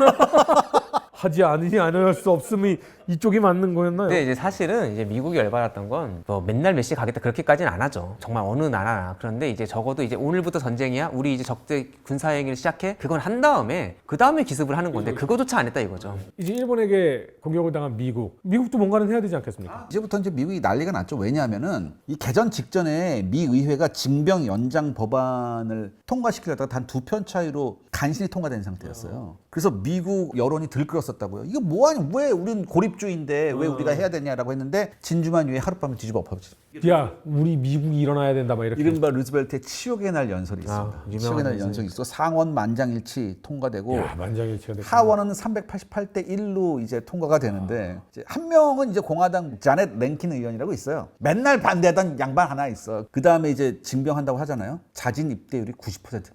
[SPEAKER 3] 하지 않으니 안 할 수 없음이 이쪽이 맞는 거였나요?
[SPEAKER 2] 근데 이제 사실은 이제 미국이 열받았던 건 뭐 맨날 몇 시에 가겠다 그렇게까지는 안 하죠. 정말 어느 나라나. 그런데 이제 적어도 이제 오늘부터 전쟁이야. 우리 이제 적대 군사 행위를 시작해. 그건 한 다음에 그 다음에 기습을 하는 건데 그거조차 안 했다 이거죠.
[SPEAKER 3] 이제 일본에게 공격을 당한 미국도 뭔가는 해야 되지 않겠습니까?
[SPEAKER 1] 이제부터 이제 미국이 난리가 났죠. 왜냐하면은 이 개전 직전에 미 의회가 징병 연장 법안을 통과시키려다가 단 2편 차이로 간신히 통과된 상태였어요. 그래서 미국 여론이 들끓었었다고요. 이거 뭐하니? 왜 우린 고립주의인데 왜 우리가 해야 되냐라고 했는데 진주만 위에 하룻밤에 뒤집어 엎어지죠.
[SPEAKER 3] 야, 우리 미국이 일어나야 된다 막 이렇게.
[SPEAKER 1] 이른바 루즈벨트의 치욕의 날 연설이 있습니다.
[SPEAKER 2] 유명한
[SPEAKER 1] 치욕의 날
[SPEAKER 2] 연설이
[SPEAKER 1] 연설이 있어 상원 만장일치 통과되고
[SPEAKER 3] 야, 만장일치가 됐구나.
[SPEAKER 1] 하원은 388대 1로 이제 통과가 되는데 이제 한 명은 이제 공화당 자넷 랭킨 의원이라고 있어요. 맨날 반대하던 양반 하나 있어. 그 다음에 이제 징병한다고 하잖아요. 자진 입대율이 90%입니다.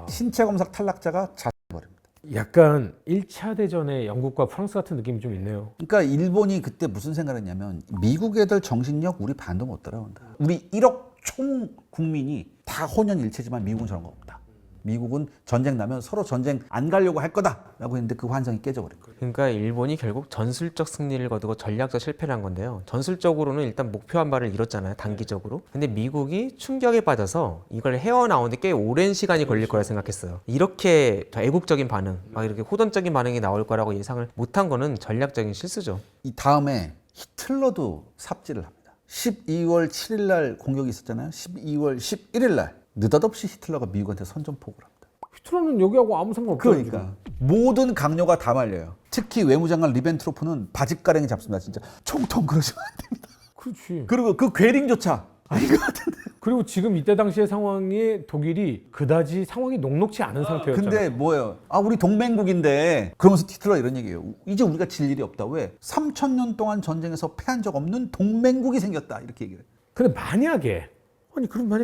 [SPEAKER 1] 신체 검사 탈락자가 자살해버립니다.
[SPEAKER 3] 약간 1차 대전의 영국과 프랑스 같은 느낌이 좀 있네요.
[SPEAKER 1] 그러니까 일본이 그때 무슨 생각을 했냐면 미국 애들 정신력 우리 반도 못 따라온다. 우리 1억 총 국민이 다 혼연일체지만 미국은 저런 거 없다. 미국은 전쟁 나면 서로 전쟁 안 가려고 할 거다라고 했는데 그 환상이 깨져버린 거예요.
[SPEAKER 2] 그러니까 일본이 결국 전술적 승리를 거두고 전략적 실패를 한 건데요. 전술적으로는 일단 목표한 바를 이뤘잖아요. 단기적으로. 근데 미국이 충격에 빠져서 이걸 헤어나오는데 꽤 오랜 시간이 걸릴 거라 생각했어요. 이렇게 더 애국적인 반응, 막 이렇게 호전적인 반응이 나올 거라고 예상을 못한 거는 전략적인 실수죠.
[SPEAKER 1] 이 다음에 히틀러도 삽질을 합니다. 12월 7일 날 공격이 있었잖아요. 12월 11일 날 느닷없이 히틀러가 미국한테 선전포고를 합니다.
[SPEAKER 3] 히틀러는 여기하고 아무 상관없어요.
[SPEAKER 1] 그러니까 모든 강요가 다 말려요. 특히 외무장관 리벤트로프는 바짓가랭이 잡습니다. 진짜 총통 그러시면 안 됩니다.
[SPEAKER 3] 그렇지.
[SPEAKER 1] 그리고 그 괴링조차 아닌 것 같은데.
[SPEAKER 3] 그리고 지금 이때 당시의 상황이 독일이 그다지 상황이 녹록치 않은 상태였잖아요.
[SPEAKER 1] 근데 뭐예요? 아 우리 동맹국인데 그러면서 히틀러 이런 얘기예요. 이제 우리가 질 일이 없다. 왜? 3,000년 동안 전쟁에서 패한 적 없는 동맹국이 생겼다. 이렇게 얘기를 해요.
[SPEAKER 3] 근데 만약에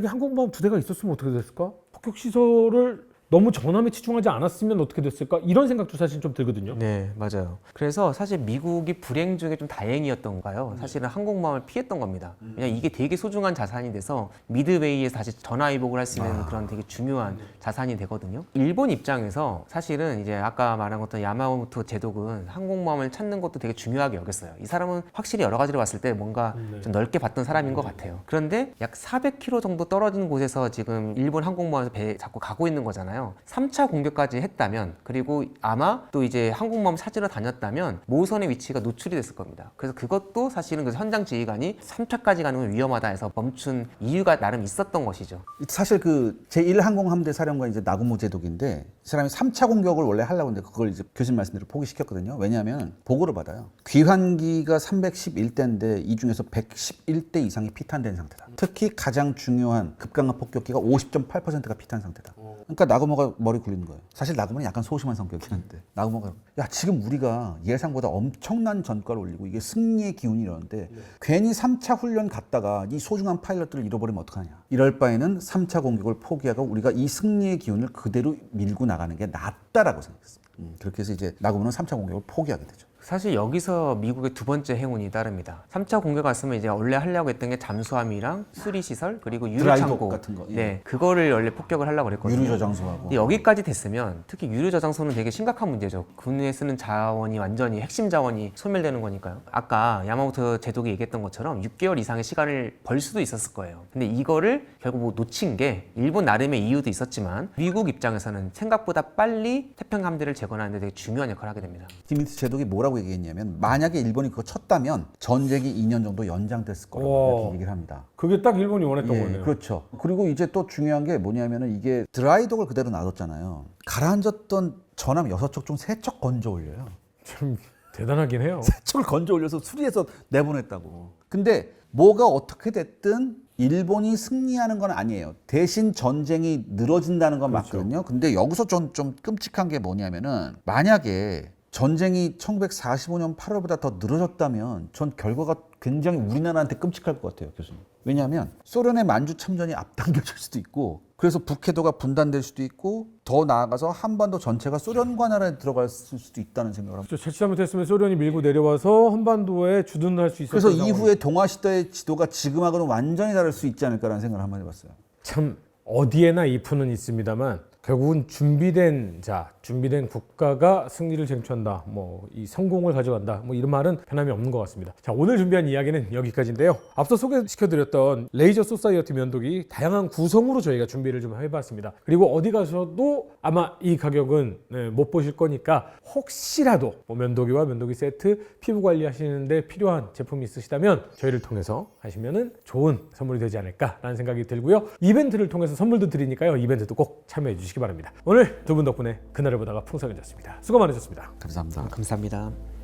[SPEAKER 3] 항공모함 2대가 있었으면 어떻게 됐을까? 폭격 시설을 너무 전함에 치중하지 않았으면 어떻게 됐을까? 이런 생각도 사실 좀 들거든요.
[SPEAKER 2] 네, 맞아요. 그래서 사실 미국이 불행 중에 좀 다행이었던가요? 사실은 항공모함을 피했던 겁니다. 왜냐면 이게 되게 소중한 자산이 돼서 미드웨이에서 다시 전화위복을 할 수 있는 그런 되게 중요한 자산이 되거든요. 일본 입장에서 사실은 이제 아까 말한 것처럼 야마모토 제독은 항공모함을 찾는 것도 되게 중요하게 여겼어요. 이 사람은 확실히 여러 가지로 봤을 때 뭔가 좀 넓게 봤던 사람인 것 같아요. 그런데 약 400km 정도 떨어진 곳에서 지금 일본 항공모함에서 배 잡고 가고 있는 거잖아요. 3차 공격까지 했다면, 그리고 아마 또 이제 항공모함 찾으러 다녔다면 모선의 위치가 노출이 됐을 겁니다. 그래서 그것도 사실은 그 현장 지휘관이 3차까지 가는 건 위험하다 해서 멈춘 이유가 나름 있었던 것이죠.
[SPEAKER 1] 사실 그 제1항공함대 사령관 이제 나구모 제독인데 이 사람이 3차 공격을 원래 하려고 했는데 그걸 이제 교수님 말씀대로 포기시켰거든요. 왜냐하면 보고를 받아요. 귀환기가 311대인데 이 중에서 111대 이상이 피탄된 상태다. 특히 가장 중요한 급강하 폭격기가 50.8%가 피탄 상태다. 그러니까 나고모가 머리 굴리는 거예요. 사실 나고모는 약간 소심한 성격이긴 한데 나고모가 야 지금 우리가 예상보다 엄청난 전과를 올리고 이게 승리의 기운이 이러는데 괜히 3차 훈련 갔다가 이 소중한 파일럿들을 잃어버리면 어떡하냐. 이럴 바에는 3차 공격을 포기하고 우리가 이 승리의 기운을 그대로 밀고 나가는 게 낫다라고 생각했습니다. 그렇게 해서 이제 나고모는 3차 공격을 포기하게 되죠.
[SPEAKER 2] 사실 여기서 미국의 두 번째 행운이 따릅니다. 3차 공격 갔으면 이제 원래 하려고 했던 게 잠수함이랑 수리시설 그리고 유류창고
[SPEAKER 1] 드라이독 같은 거. 예.
[SPEAKER 2] 네, 그거를 원래 폭격을 하려고 그랬거든요.
[SPEAKER 1] 유류 저장소하고.
[SPEAKER 2] 근데 여기까지 됐으면 특히 유류 저장소는 되게 심각한 문제죠. 군에 쓰는 자원이 완전히 핵심 자원이 소멸되는 거니까요. 아까 야마모토 제독이 얘기했던 것처럼 6개월 이상의 시간을 벌 수도 있었을 거예요. 근데 이거를 결국 뭐 놓친 게 일본 나름의 이유도 있었지만 미국 입장에서는 생각보다 빨리 태평 함대를 재건하는 데 되게 중요한 역할을 하게 됩니다.
[SPEAKER 1] 디미트 제독이 뭐라고 얘기했냐면 만약에 일본이 그거 쳤다면 전쟁이 2년 정도 연장됐을 거라고
[SPEAKER 3] 와.
[SPEAKER 1] 이렇게 얘기를 합니다.
[SPEAKER 3] 그게 딱 일본이 원했던
[SPEAKER 1] 예,
[SPEAKER 3] 거네요.
[SPEAKER 1] 그렇죠. 그리고 이제 또 중요한 게 뭐냐면은 이게 드라이독을 그대로 놔뒀잖아요. 가라앉았던 전함 6척 중 3척 건져 올려요.
[SPEAKER 3] 참 대단하긴 해요.
[SPEAKER 1] 3척을 건져 올려서 수리해서 내보냈다고. 근데 뭐가 어떻게 됐든 일본이 승리하는 건 아니에요. 대신 전쟁이 늘어진다는 건
[SPEAKER 3] 그렇죠.
[SPEAKER 1] 맞거든요. 근데 여기서 좀 끔찍한 게 뭐냐면은 만약에 전쟁이 1945년 8월보다 더 늘어졌다면 전 결과가 굉장히 우리나라한테 끔찍할 것 같아요, 교수님. 왜냐하면 소련의 만주 참전이 앞당겨질 수도 있고 그래서 북해도가 분단될 수도 있고 더 나아가서 한반도 전체가 소련 관할에 들어갈 수도 있다는 생각을 합니다.
[SPEAKER 3] 자칫 잘못했으면 소련이 밀고 내려와서 한반도에 주둔할 수 있었던
[SPEAKER 1] 그래서
[SPEAKER 3] 상황이-
[SPEAKER 1] 이후에 동아시대의 지도가 지금하고는 완전히 다를 수 있지 않을까라는 생각을 한번 해봤어요.
[SPEAKER 3] 참 어디에나 if는 있습니다만 결국은 준비된 자, 준비된 국가가 승리를 쟁취한다. 뭐 이 성공을 가져간다. 뭐 이런 말은 변함이 없는 것 같습니다. 자, 오늘 준비한 이야기는 여기까지인데요. 앞서 소개시켜드렸던 레이저 소사이어티 면도기 다양한 구성으로 저희가 준비를 좀 해봤습니다. 그리고 어디 가셔도 아마 이 가격은 못 보실 거니까 혹시라도 뭐 면도기와 면도기 세트, 피부 관리하시는데 필요한 제품이 있으시다면 저희를 통해서 하시면은 좋은 선물이 되지 않을까라는 생각이 들고요. 이벤트를 통해서 선물도 드리니까요. 이벤트도 꼭 참여해 주시기 바랍니다. 오늘 두 분 덕분에 그날을 보다가 풍성해졌습니다. 수고 많으셨습니다.
[SPEAKER 1] 감사합니다.
[SPEAKER 2] 감사합니다.